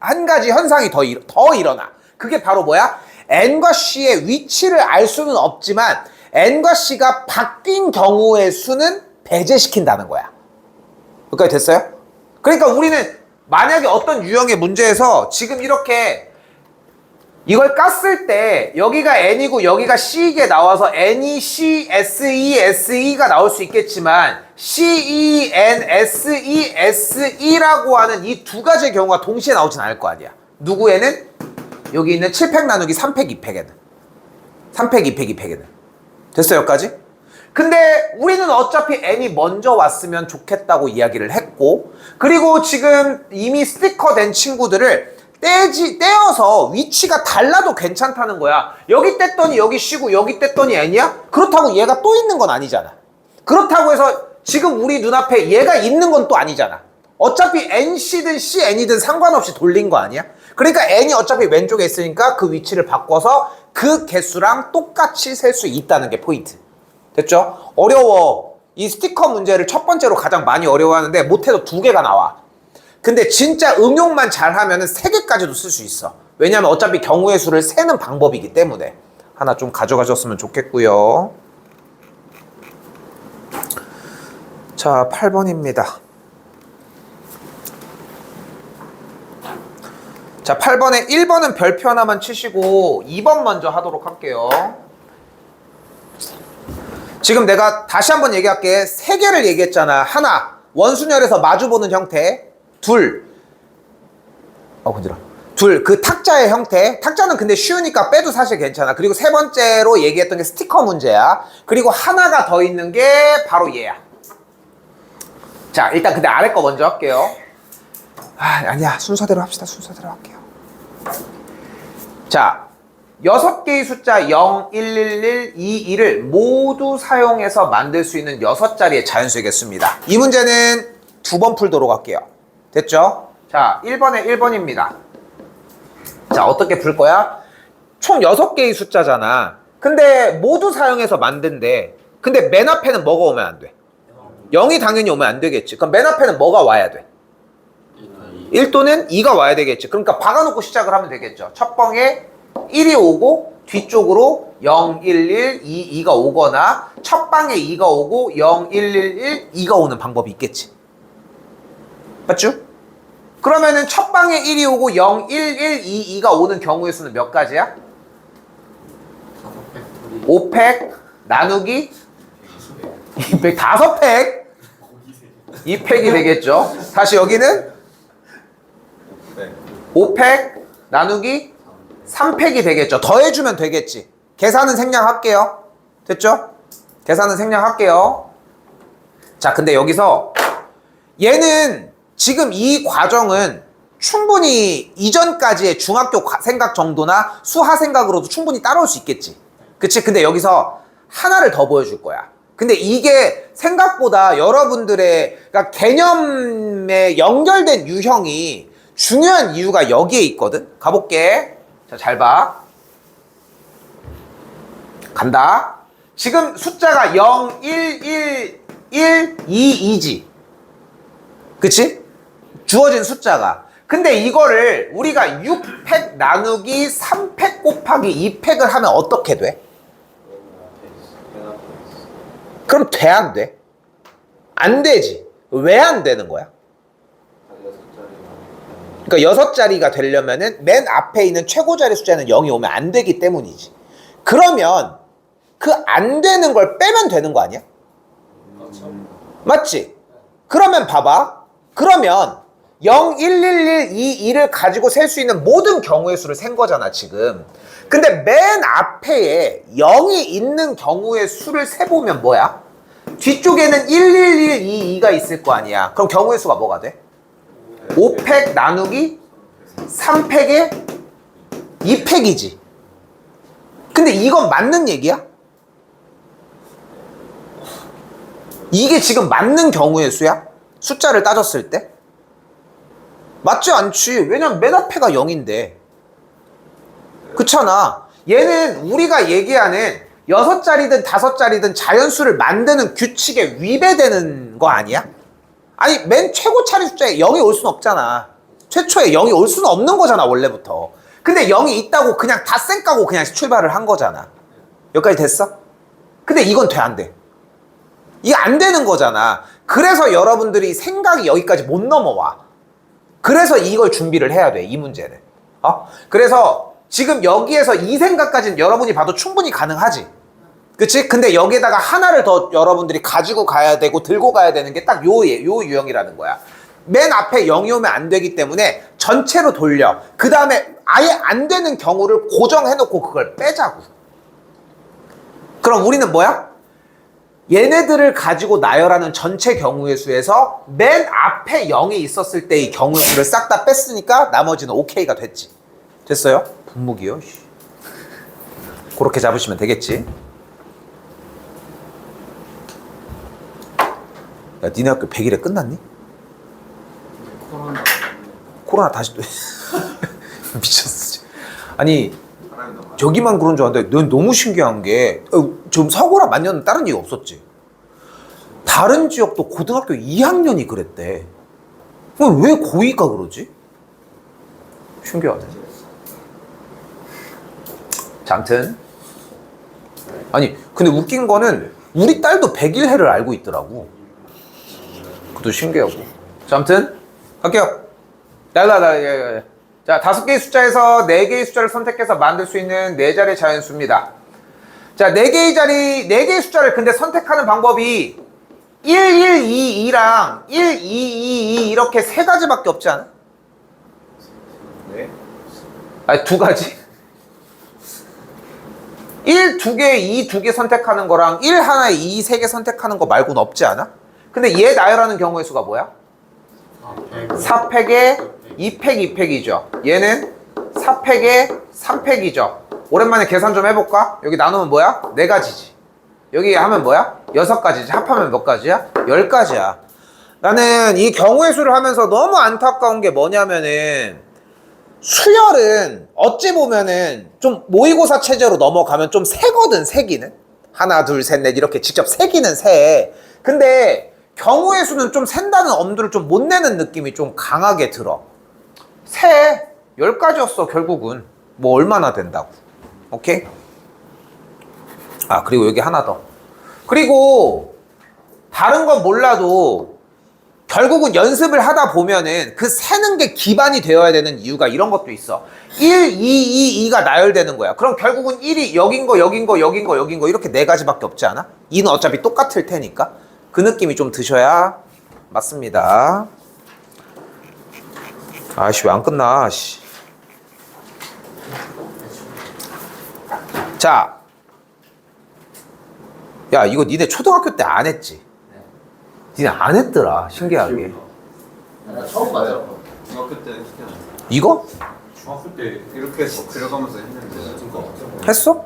한 가지 현상이 더 일어나. 그게 바로 뭐야? n과 c의 위치를 알 수는 없지만 n과 c가 바뀐 경우의 수는 배제시킨다는 거야. 여기까지 됐어요? 그러니까 우리는 만약에 어떤 유형의 문제에서 지금 이렇게 이걸 깠을 때 여기가 n이고 여기가 c이게 나와서 n이 c, se, se가 나올 수 있겠지만 ce, n, se, se라고 하는 이 두 가지의 경우가 동시에 나오진 않을 거 아니야. 누구에는? 여기 있는 7팩 나누기 3팩 2팩에는 3팩 2팩 2팩에는 됐어요 여기까지? 근데 우리는 어차피 n이 먼저 왔으면 좋겠다고 이야기를 했고, 그리고 지금 이미 스티커 된 친구들을 떼어서 위치가 달라도 괜찮다는 거야. 여기 뗐더니 여기 c고 여기 뗐더니 n이야? 그렇다고 얘가 또 있는 건 아니잖아. 그렇다고 해서 지금 우리 눈앞에 얘가 있는 건 또 아니잖아. 어차피 nc든 cn이든 상관없이 돌린 거 아니야? 그러니까 n이 어차피 왼쪽에 있으니까 그 위치를 바꿔서 그 개수랑 똑같이 셀 수 있다는 게 포인트. 됐죠? 어려워. 이 스티커 문제를 첫 번째로 가장 많이 어려워하는데 못해도 2개가 나와. 근데 진짜 응용만 잘하면 3개까지도 쓸 수 있어. 왜냐면 어차피 경우의 수를 세는 방법이기 때문에. 하나 좀 가져가셨으면 좋겠고요. 자, 8번입니다. 자, 8번에 1번은 별표 하나만 치시고 2번 먼저 하도록 할게요. 지금 내가 다시 한번 얘기할게. 3개를 얘기했잖아. 하나, 원순열에서 마주보는 형태. 둘, 건드려. 둘, 그 탁자의 형태. 탁자는 근데 쉬우니까 빼도 사실 괜찮아. 그리고 세 번째로 얘기했던 게 스티커 문제야. 그리고 하나가 더 있는 게 바로 얘야. 자, 일단 근데 아래 거 먼저 할게요. 아니야. 순서대로 합시다. 순서대로 할게요. 자, 6개의 숫자 0, 111, 22를 모두 사용해서 만들 수 있는 6자리의 자연수의 개수입니다. 이 문제는 2번 풀도록 할게요. 됐죠? 자, 1번에 1번입니다. 자, 어떻게 풀 거야? 총 6개의 숫자잖아. 근데 모두 사용해서 만든대. 근데 맨 앞에는 뭐가 오면 안 돼? 0이 당연히 오면 안 되겠지. 그럼 맨 앞에는 뭐가 와야 돼? 1 또는 2가 와야 되겠지. 그러니까 박아놓고 시작을 하면 되겠죠. 첫 방에 1이 오고 뒤쪽으로 0, 1, 1, 2, 2가 오거나 첫 방에 2가 오고 0, 1, 1, 1, 2가 오는 방법이 있겠지. 맞죠? 그러면은 첫 방에 1이 오고 0, 1, 1, 2, 2가 오는 경우의 수는 몇 가지야? 5팩 나누기 2팩 5팩 2팩이 되겠죠. 다시 여기는 5팩 나누기 3팩이 되겠죠. 더해주면 되겠지. 계산은 생략할게요. 됐죠? 계산은 생략할게요. 자, 근데 여기서 얘는 지금 이 과정은 충분히 이전까지의 중학교 생각 정도나 수학 생각으로도 충분히 따라올 수 있겠지. 그치? 근데 여기서 하나를 더 보여줄 거야. 근데 이게 생각보다 여러분들의 그러니까 개념에 연결된 유형이 중요한 이유가 여기에 있거든. 가볼게. 자, 잘 봐. 간다. 지금 숫자가 0, 1, 1, 1, 2, 2지. 그치? 주어진 숫자가. 근데 이거를 우리가 6팩 나누기 3팩 곱하기 2팩을 하면 어떻게 돼? 그럼 돼, 안 돼? 안 되지. 왜 안 되는 거야? 그러니까 6자리가 되려면은 맨 앞에 있는 최고 자리 숫자는 0이 오면 안 되기 때문이지. 그러면 그 안 되는 걸 빼면 되는 거 아니야? 맞지? 그러면 봐봐. 그러면 0, 1, 1, 1, 2, 2를 가지고 셀 수 있는 모든 경우의 수를 센 거잖아, 지금. 근데 맨 앞에 0이 있는 경우의 수를 세보면 뭐야? 뒤쪽에는 1, 1, 1, 2, 2가 있을 거 아니야. 그럼 경우의 수가 뭐가 돼? 5팩 나누기 3팩에 2팩이지. 근데 이건 맞는 얘기야? 이게 지금 맞는 경우의 수야? 숫자를 따졌을 때? 맞지 않지. 왜냐면 맨 앞에가 0인데. 그렇잖아. 얘는 우리가 얘기하는 6자리든 5자리든 자연수를 만드는 규칙에 위배되는 거 아니야? 아니 맨 최고 차례 숫자에 0이 올 수는 없잖아. 최초에 0이 올 수는 없는 거잖아, 원래부터. 근데 0이 있다고 그냥 다 쌩까고 그냥 출발을 한 거잖아. 여기까지 됐어? 근데 이건 돼, 안 돼? 이게 안 되는 거잖아. 그래서 여러분들이 생각이 여기까지 못 넘어와. 그래서 이걸 준비를 해야 돼, 이 문제는. 그래서 지금 여기에서 이 생각까지는 여러분이 봐도 충분히 가능하지. 그치? 근데 여기에다가 하나를 더 여러분들이 가지고 가야 되고 들고 가야 되는 게 딱 요 유형이라는 거야. 맨 앞에 0이 오면 안 되기 때문에 전체로 돌려. 그 다음에 아예 안 되는 경우를 고정해놓고 그걸 빼자고. 그럼 우리는 뭐야? 얘네들을 가지고 나열하는 전체 경우의 수에서 맨 앞에 0이 있었을 때의 경우의 수를 싹 다 뺐으니까 나머지는 오케이가 됐지. 됐어요? 분무기요? 그렇게 잡으시면 되겠지. 야, 니네 학교 100일에 끝났니? 코로나 다시 또 미쳤어. 아니 저기만 그런 줄 알았는데 넌 너무 신기한 게 좀 서구랑 만년은 다른 얘기 없었지. 다른 지역도 고등학교 2학년이 그랬대. 왜 고2가 그러지? 신기하네. 자, 아무튼 아니 근데 웃긴 거는 우리 딸도 100일해를 알고 있더라고. 그것도 신기하고. 자, 아무튼 갈게요. 자, 5개의 숫자에서 4개의 숫자를 선택해서 만들 수 있는 4자리의 자연수입니다. 자, 4개의 숫자를 근데 선택하는 방법이 1, 1, 2, 2랑 1, 2, 2, 2 이렇게 3가지밖에 없지 않아? 네. 아니, 2가지? 1, 2개, 2, 2개 선택하는 거랑 1 하나에 2, 3개 선택하는 거 말고는 없지 않아? 근데 얘 나열하는 경우의 수가 뭐야? 4팩에 2팩, 2팩이죠. 얘는 4팩에 3팩이죠. 오랜만에 계산 좀 해볼까? 여기 나누면 뭐야? 4가지지. 여기 하면 뭐야? 6가지지. 합하면 몇 가지야? 10가지야. 나는 이 경우의 수를 하면서 너무 안타까운 게 뭐냐면은 수열은 어찌 보면은 좀 모의고사 체제로 넘어가면 좀 세거든, 세기는. 하나, 둘, 셋, 넷 이렇게 직접 세기는 세. 근데 경우의 수는 좀 센다는 엄두를 좀 못 내는 느낌이 좀 강하게 들어. 세. 10가지였어, 결국은. 뭐 얼마나 된다고. 오케이? 아, 그리고 여기 하나 더. 그리고 다른 건 몰라도 결국은 연습을 하다 보면은 그 세는 게 기반이 되어야 되는 이유가 이런 것도 있어. 1, 2, 2, 2가 나열되는 거야. 그럼 결국은 1이 여긴 거, 여긴 거, 여긴 거, 여긴 거 이렇게 4가지밖에 없지 않아? 2는 어차피 똑같을 테니까. 그 느낌이 좀 드셔야 맞습니다. 아씨, 왜 안 끝나, 씨. 자. 야, 이거 니네 초등학교 때 안 했지? 니네 안 했더라, 신기하게. 나 처음 봐요. 중학교 때 했잖아. 이거? 중학교 때 이렇게 해서 들어가면서 했는데. 했어?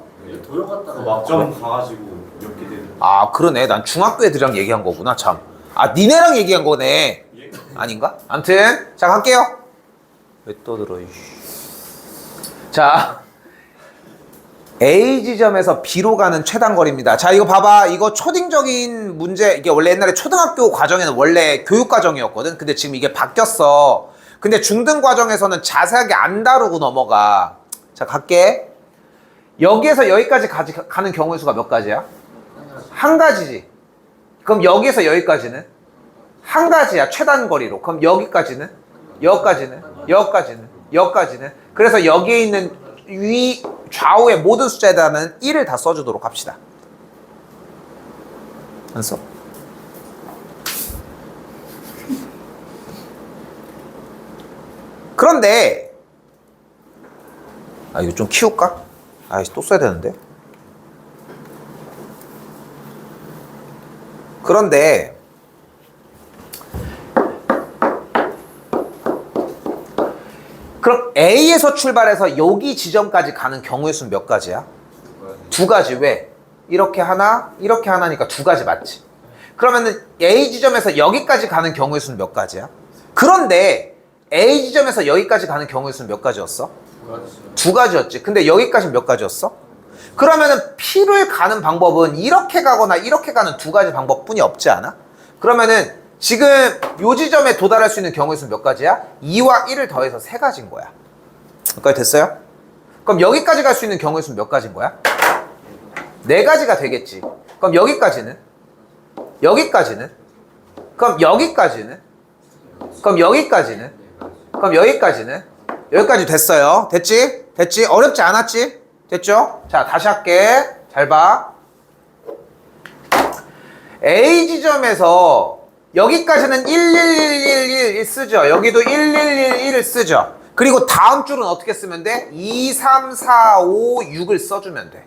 도요 갔다가 막점 가가지고 이렇게 되는. 아, 그러네. 난 중학교 애들이랑 얘기한 거구나, 참. 아, 니네랑 얘기한 거네. 아닌가? 암튼, 자, 갈게요. 왜 떠들어, 이씨. 자, A 지점에서 B로 가는 최단 거리입니다. 자, 이거 봐봐. 이거 초딩적인 문제, 이게 원래 옛날에 초등학교 과정에는 원래 교육 과정이었거든. 근데 지금 이게 바뀌었어. 근데 중등 과정에서는 자세하게 안 다루고 넘어가. 자, 갈게. 여기에서 여기까지 가는 경우의 수가 몇 가지야? 한 가지지. 그럼 여기에서 여기까지는? 한 가지야. 최단 거리로. 그럼 여기까지는? 여기까지는? 여기까지는? 여기까지는? 그래서 여기에 있는 좌우의 모든 숫자에다는 1을 다 써주도록 합시다. 안 써? 그런데 이거 좀 키울까? 또 써야 되는데. 그런데 그럼 A에서 출발해서 여기 지점까지 가는 경우의 수는 몇 가지야? 두 가지. 왜? 이렇게 하나니까 두 가지 맞지? 그러면은 A 지점에서 여기까지 가는 경우의 수는 몇 가지야? 그런데 A 지점에서 여기까지 가는 경우의 수는 몇 가지였어? 두 가지였지. 근데 여기까지 몇 가지였어? 그러면은 P를 가는 방법은 이렇게 가거나 이렇게 가는 두 가지 방법뿐이 없지 않아? 그러면은 지금 요 지점에 도달할 수 있는 경우의 수는 몇 가지야? 2와 1을 더해서 세 가지인 거야. 여기까지 됐어요? 그럼 여기까지 갈 수 있는 경우의 수는 몇 가지인 거야? 네 가지가 되겠지. 그럼 여기까지는? 여기까지는? 그럼 여기까지는? 그럼 여기까지는? 그럼 여기까지는? 여기까지 됐어요. 됐지? 됐지? 어렵지 않았지? 됐죠? 자, 다시 할게. 잘 봐. A 지점에서 여기까지는 11111 쓰죠. 여기도 1111을 쓰죠. 그리고 다음 줄은 어떻게 쓰면 돼? 2, 3, 4, 5, 6을 써주면 돼.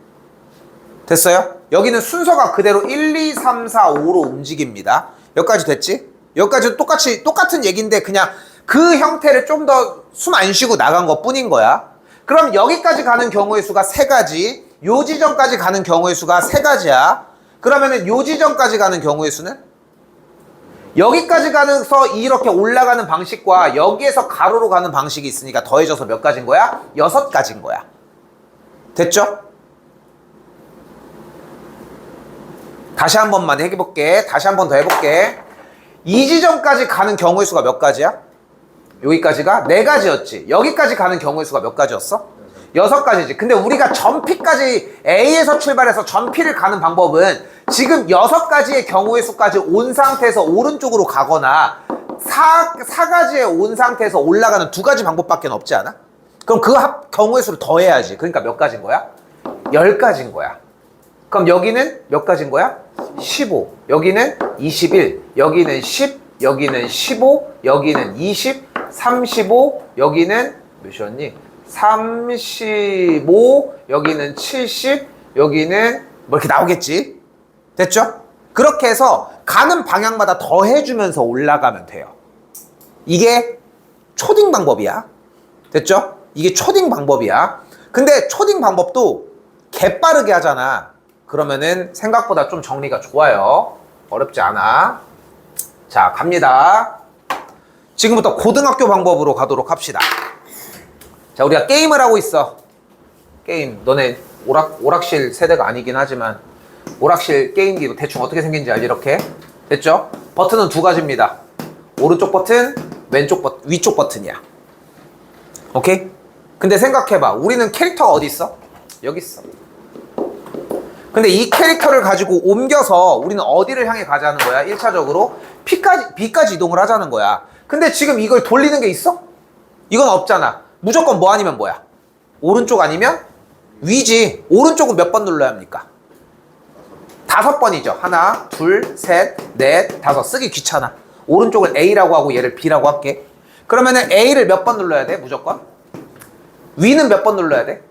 됐어요? 여기는 순서가 그대로 1, 2, 3, 4, 5로 움직입니다. 여기까지 됐지? 여기까지 똑같은 얘기인데 그냥 그 형태를 좀 더 숨 안 쉬고 나간 것 뿐인 거야. 그럼 여기까지 가는 경우의 수가 세 가지, 요 지점까지 가는 경우의 수가 세 가지야. 그러면은 요 지점까지 가는 경우의 수는? 여기까지 가서 이렇게 올라가는 방식과 여기에서 가로로 가는 방식이 있으니까 더해져서 몇 가지인 거야? 6가지인 거야. 됐죠? 다시 한 번만 해볼게. 다시 한 번 더 해볼게. 이 지점까지 가는 경우의 수가 몇 가지야? 여기까지가 4가지였지. 여기까지 가는 경우의 수가 몇 가지였어? 6가지지. 근데 우리가 전 P까지 A에서 출발해서 전 P를 가는 방법은 지금 6가지의 경우의 수까지 온 상태에서 오른쪽으로 가거나 4가지의 온 상태에서 올라가는 2가지 방법밖에 없지 않아? 그럼 그 경우의 수를 더해야지. 그러니까 몇 가지인 거야? 10가지인 거야. 그럼 여기는 몇 가지인 거야? 15, 여기는 21, 여기는 10, 여기는 15, 여기는 20, 35, 여기는 몇이었니? 35, 여기는 70, 여기는 뭐 이렇게 나오겠지? 됐죠? 그렇게 해서 가는 방향마다 더해주면서 올라가면 돼요. 이게 초딩 방법이야. 됐죠? 이게 초딩 방법이야. 근데 초딩 방법도 개빠르게 하잖아. 그러면은 생각보다 좀 정리가 좋아요. 어렵지 않아. 자, 갑니다. 지금부터 고등학교 방법으로 가도록 합시다. 자, 우리가 게임을 하고 있어. 게임. 너네 오락실 세대가 아니긴 하지만 오락실 게임기 대충 어떻게 생긴지 알지? 이렇게. 됐죠? 버튼은 2가지입니다. 오른쪽 버튼, 위쪽 버튼이야. 오케이? 근데 생각해봐. 우리는 캐릭터가 어디 있어? 여기 있어. 근데 이 캐릭터를 가지고 옮겨서 우리는 어디를 향해 가자는 거야? 1차적으로 B까지 이동을 하자는 거야. 근데 지금 이걸 돌리는 게 있어? 이건 없잖아. 무조건 뭐 아니면 뭐야? 오른쪽 아니면 위지. 오른쪽은 몇 번 눌러야 합니까? 5번이죠. 하나, 둘, 셋, 넷, 5. 쓰기 귀찮아. 오른쪽을 A라고 하고 얘를 B라고 할게. 그러면은 A를 몇 번 눌러야 돼? 무조건? 위는 몇 번 눌러야 돼?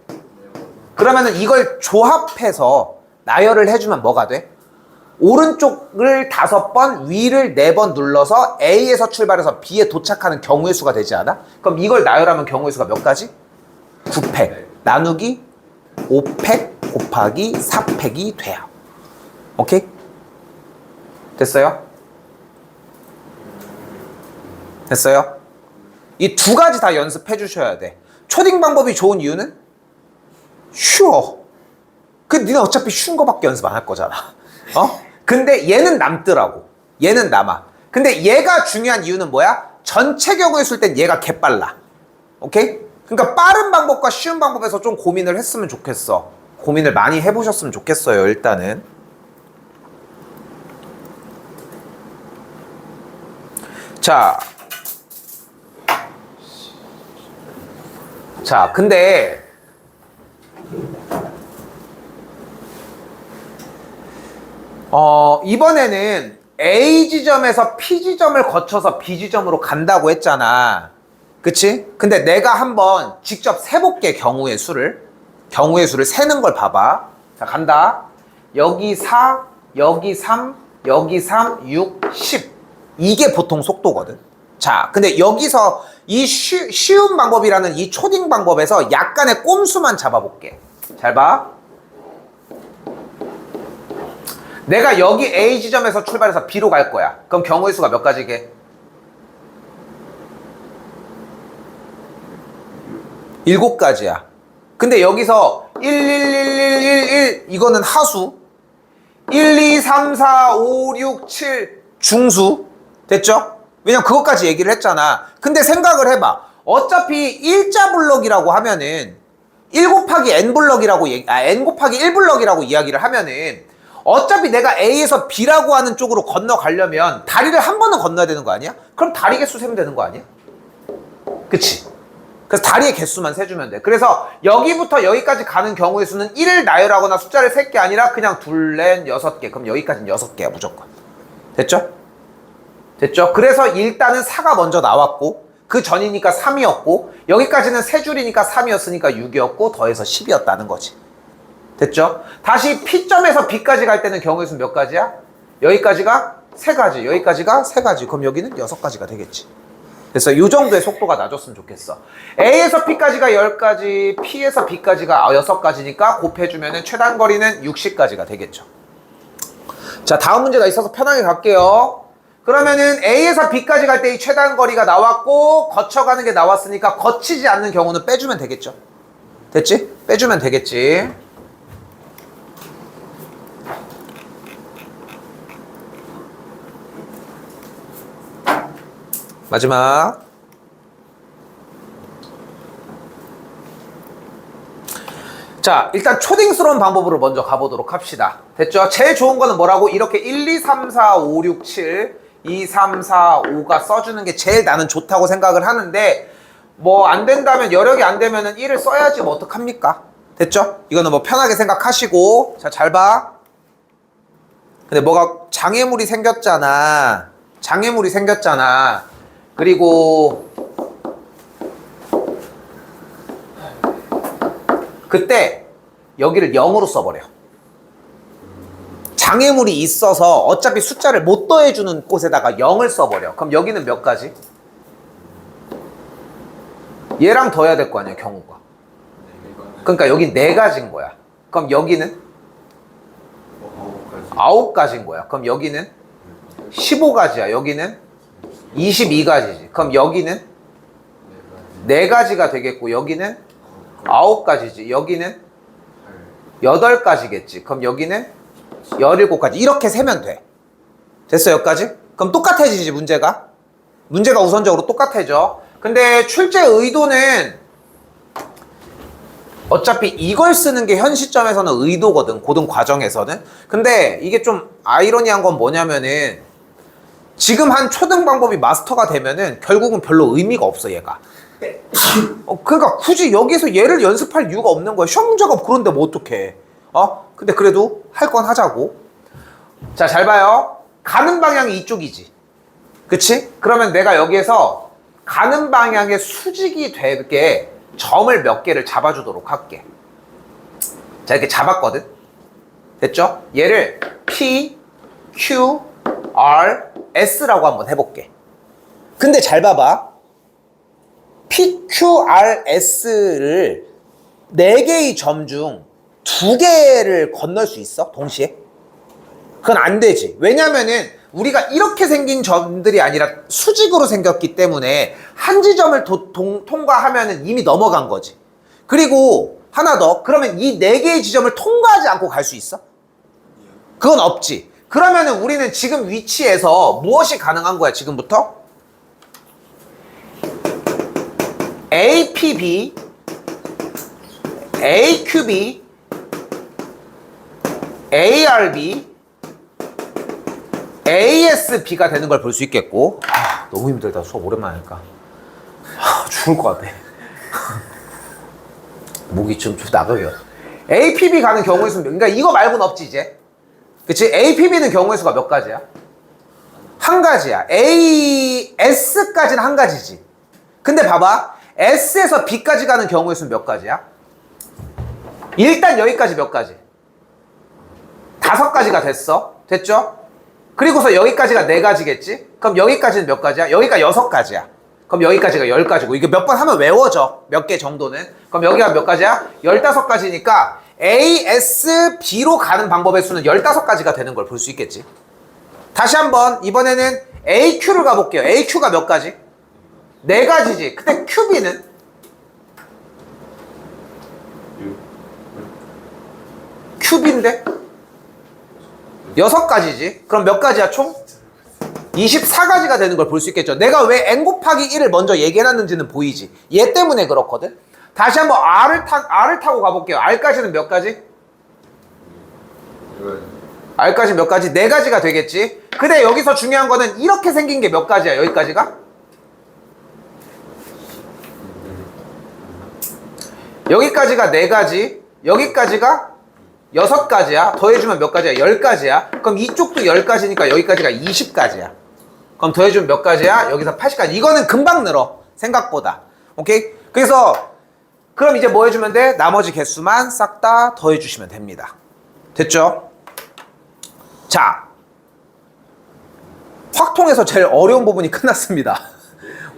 그러면은 이걸 조합해서 나열을 해주면 뭐가 돼? 오른쪽을 5번, 위를 4번 눌러서 A에서 출발해서 B에 도착하는 경우의 수가 되지 않아? 그럼 이걸 나열하면 경우의 수가 몇 가지? 9팩. 나누기 5팩 곱하기 4팩이 돼요. 오케이? 됐어요? 됐어요? 이 2가지 다 연습해 주셔야 돼. 초딩 방법이 좋은 이유는 쉬워. 니는 어차피 쉬운 거밖에 연습 안 할 거잖아. 근데 얘는 남더라고. 얘는 남아. 근데 얘가 중요한 이유는 뭐야? 전체 경우에 쓸 땐 얘가 개빨라. 오케이? 그러니까 빠른 방법과 쉬운 방법에서 좀 고민을 했으면 좋겠어. 고민을 많이 해보셨으면 좋겠어요, 일단은. 자, 근데 이번에는 A 지점에서 P 지점을 거쳐서 B 지점으로 간다고 했잖아. 그치? 근데 내가 한번 직접 세볼게, 경우의 수를 세는 걸 봐봐. 자, 간다. 여기 4, 여기 3, 여기 3, 6, 10. 이게 보통 속도거든. 자, 근데 여기서 이 쉬운 방법이라는 이 초딩 방법에서 약간의 꼼수만 잡아볼게. 잘 봐. 내가 여기 A 지점에서 출발해서 B로 갈 거야. 그럼 경우의 수가 몇 가지게? 7가지야. 근데 여기서 1, 1, 1, 1, 1, 1 이거는 하수, 1, 2, 3, 4, 5, 6, 7 중수. 됐죠? 왜냐면 그것까지 얘기를 했잖아. 근데 생각을 해봐. 어차피 일자 블럭이라고 하면은 1 곱하기 n 블럭이라고 n 곱하기 1 블럭이라고 이야기를 하면은 어차피 내가 A에서 B라고 하는 쪽으로 건너가려면 다리를 한 번은 건너야 되는 거 아니야? 그럼 다리 개수 세면 되는 거 아니야? 그치? 그래서 다리의 개수만 세주면 돼. 그래서 여기부터 여기까지 가는 경우의 수는 1을 나열하거나 숫자를 셀 게 아니라 그냥 둘, 넷, 6개. 그럼 여기까지는 6개야 무조건. 됐죠? 됐죠? 그래서 일단은 4가 먼저 나왔고 그 전이니까 3이었고 여기까지는 세 줄이니까 3이었으니까 6이었고 더해서 10이었다는 거지. 됐죠? 다시 P점에서 B까지 갈 때는 경우의 수는 몇 가지야? 여기까지가 3가지, 여기까지가 3가지. 그럼 여기는 6가지가 되겠지. 그래서 이 정도의 속도가 나줬으면 좋겠어. A에서 P까지가 10가지, P에서 B까지가 6가지니까 곱해주면 최단 거리는 60가지가 되겠죠. 자, 다음 문제가 있어서 편하게 갈게요. 그러면은 A에서 B까지 갈 때 이 최단 거리가 나왔고 거쳐가는 게 나왔으니까 거치지 않는 경우는 빼주면 되겠죠. 됐지? 빼주면 되겠지. 마지막. 자, 일단 초딩스러운 방법으로 먼저 가보도록 합시다. 됐죠? 제일 좋은 거는 뭐라고? 이렇게 1, 2, 3, 4, 5, 6, 7, 2, 3, 4, 5가 써주는 게 제일 나는 좋다고 생각을 하는데 뭐 안 된다면, 여력이 안 되면은 1을 써야지 뭐 어떡합니까? 됐죠? 이거는 뭐 편하게 생각하시고. 자, 잘 봐. 근데 뭐가 장애물이 생겼잖아. 장애물이 생겼잖아. 그리고 그때 여기를 0으로 써버려. 장애물이 있어서 어차피 숫자를 못 더해주는 곳에다가 0을 써버려. 그럼 여기는 몇 가지? 얘랑 더해야 될 거 아니야, 경우가. 그러니까 여기 4가지인 거야. 그럼 여기는 9가지인 거야. 그럼 여기는 15가지야. 여기는 22가지지. 그럼 여기는 4가지가 되겠고 여기는 9가지지. 여기는 8가지겠지. 그럼 여기는 17가지. 이렇게 세면 돼. 됐어, 여기까지? 그럼 똑같아지지, 문제가? 문제가 우선적으로 똑같아져. 근데 출제 의도는 어차피 이걸 쓰는 게 현 시점에서는 의도거든, 고등 과정에서는. 근데 이게 좀 아이러니한 건 뭐냐면은 지금 한 초등 방법이 마스터가 되면은 결국은 별로 의미가 없어, 얘가. 그러니까 굳이 여기서 얘를 연습할 이유가 없는 거야. 시험 문제가 그런데 뭐 어떡해. 근데 그래도 할 건 하자고. 자, 잘 봐요. 가는 방향이 이쪽이지. 그치? 그러면 내가 여기에서 가는 방향의 수직이 되게 점을 몇 개를 잡아주도록 할게. 자, 이렇게 잡았거든. 됐죠? 얘를 P, Q, R, S라고 한번 해볼게. 근데 잘 봐봐. P, Q, R, S를 4개의 점 중 2개를 건널 수 있어? 동시에? 그건 안 되지. 왜냐면은 우리가 이렇게 생긴 점들이 아니라 수직으로 생겼기 때문에 한 지점을 통과하면은 이미 넘어간 거지. 그리고 하나 더. 그러면 이 4개의 지점을 통과하지 않고 갈 수 있어? 그건 없지. 그러면은 우리는 지금 위치에서 무엇이 가능한 거야, 지금부터? APB, AQB, ARB, ASB가 되는 걸 볼 수 있겠고. 너무 힘들다. 수업 오랜만에 하니까. 죽을 것 같아. 목이 좀 나가요. APB 가는 경우의 수는 그러니까 이거 말고는 없지 이제. 그치? APB는 경우의 수가 몇 가지야? 한 가지야. AS까지는 한 가지지. 근데 봐봐. S에서 B까지 가는 경우의 수는 몇 가지야? 일단 여기까지 몇 가지? 5가지가 됐어. 됐죠? 그리고서 여기까지가 4가지겠지? 그럼 여기까지는 몇 가지야? 여기가 6가지야. 그럼 여기까지가 10가지고 이게 몇 번 하면 외워져. 몇 개 정도는. 그럼 여기가 몇 가지야? 15가지니까 ASB로 가는 방법의 수는 15가지가 되는 걸 볼 수 있겠지. 다시 한번 이번에는 AQ를 가볼게요. AQ가 몇 가지? 4가지지. 근데 QB는? QB인데? 6가지지. 그럼 몇 가지야 총? 24가지가 되는 걸 볼 수 있겠죠. 내가 왜 n 곱하기 1을 먼저 얘기해놨는지는 보이지. 얘 때문에 그렇거든. 다시 한번 R을 타고 가볼게요. R까지는 몇 가지? R까지 몇 가지? 4가지가 되겠지. 근데 여기서 중요한 거는 이렇게 생긴 게 몇 가지야? 여기까지가? 여기까지가 4가지. 여기까지가 6가지야. 더해주면 몇 가지야? 10가지야. 그럼 이쪽도 10가지니까 여기까지가 20가지야. 그럼 더해주면 몇 가지야? 여기서 80가지. 이거는 금방 늘어. 생각보다. 오케이? 그래서 그럼 이제 뭐 해주면 돼? 나머지 개수만 싹 다 더해주시면 됩니다. 됐죠? 자, 확통에서 제일 어려운 부분이 끝났습니다.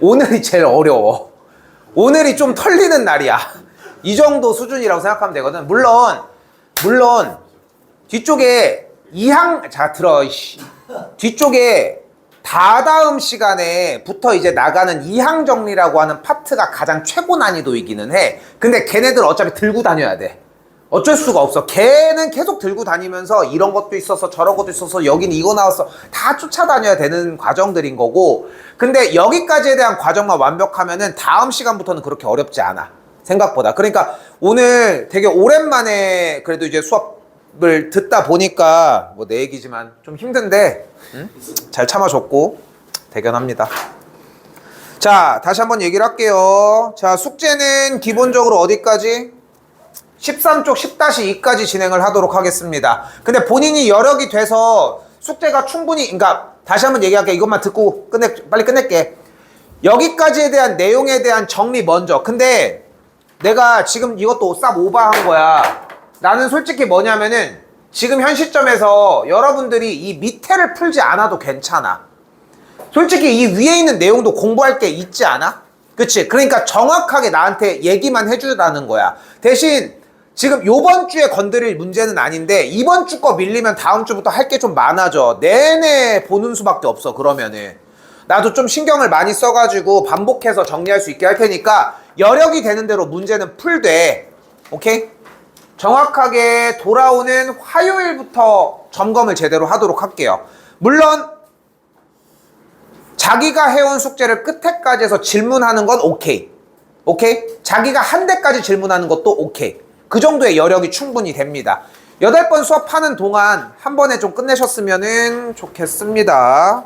오늘이 제일 어려워. 오늘이 좀 털리는 날이야. 이 정도 수준이라고 생각하면 되거든. 물론 뒤쪽에 자 들어 뒤쪽에 다다음 시간에부터 이제 나가는 이항 정리라고 하는 파트가 가장 최고 난이도이기는 해. 근데 걔네들 어차피 들고 다녀야 돼. 어쩔 수가 없어. 걔는 계속 들고 다니면서 이런 것도 있어서 저런 것도 있어서 여긴 이거 나왔어. 다 쫓아다녀야 되는 과정들인 거고. 근데 여기까지에 대한 과정만 완벽하면은 다음 시간부터는 그렇게 어렵지 않아. 생각보다. 그러니까 오늘 되게 오랜만에 그래도 이제 수업을 듣다 보니까 뭐 내 얘기지만 좀 힘든데 응? 잘 참아줬고 대견합니다. 자, 다시 한번 얘기를 할게요. 자, 숙제는 기본적으로 어디까지? 13쪽 10-2까지 진행을 하도록 하겠습니다. 근데 본인이 여력이 돼서 숙제가 충분히, 그러니까 다시 한번 얘기할게. 이것만 듣고 빨리 끝낼게. 여기까지에 대한 내용에 대한 정리 먼저. 근데 내가 지금 이것도 쌉 오버한 거야. 나는 솔직히 뭐냐면은 지금 현 시점에서 여러분들이 이 밑에를 풀지 않아도 괜찮아. 솔직히 이 위에 있는 내용도 공부할 게 있지 않아? 그치? 그러니까 정확하게 나한테 얘기만 해주라는 거야. 대신 지금 요번 주에 건드릴 문제는 아닌데 이번 주 거 밀리면 다음 주부터 할 게 좀 많아져. 내내 보는 수밖에 없어. 그러면은 나도 좀 신경을 많이 써가지고 반복해서 정리할 수 있게 할 테니까 여력이 되는 대로 문제는 풀되. 오케이? 정확하게 돌아오는 화요일부터 점검을 제대로 하도록 할게요. 물론 자기가 해온 숙제를 끝에까지 해서 질문하는 건 오케이. 오케이? 자기가 한 대까지 질문하는 것도 오케이. 그 정도의 여력이 충분히 됩니다. 8번 수업하는 동안 한 번에 좀 끝내셨으면 좋겠습니다.